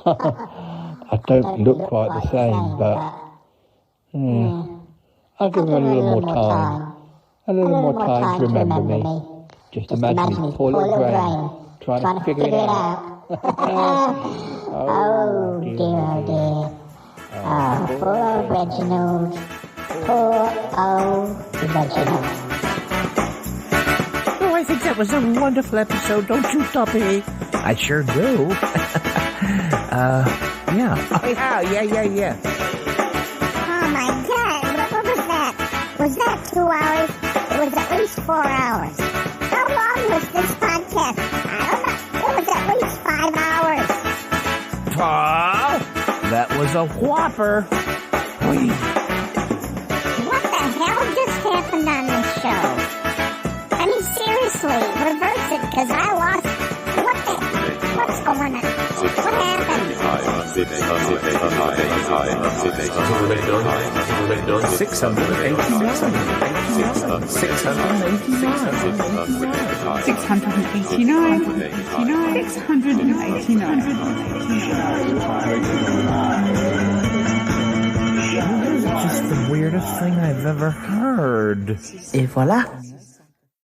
I don't look quite the same, but I'll give him a little more time. A little more time to remember me. Just imagine his poor little brain trying to figure it out. Oh dear. Oh, poor old Reginald. Poor old Reginald. Oh, I think that was a wonderful episode, don't you, Toppy? I sure do. Yeah. Oh, yeah. Oh my god, what was that? Was that 2 hours? It was at least 4 hours. How long was this podcast? I don't know. It was at least 5 hours. Paul, that was a whopper. What the hell just happened on this show? I mean, seriously, reverse it, because I lost. What's going on? What happened? 689. Just the weirdest thing I've ever heard. Et voilà.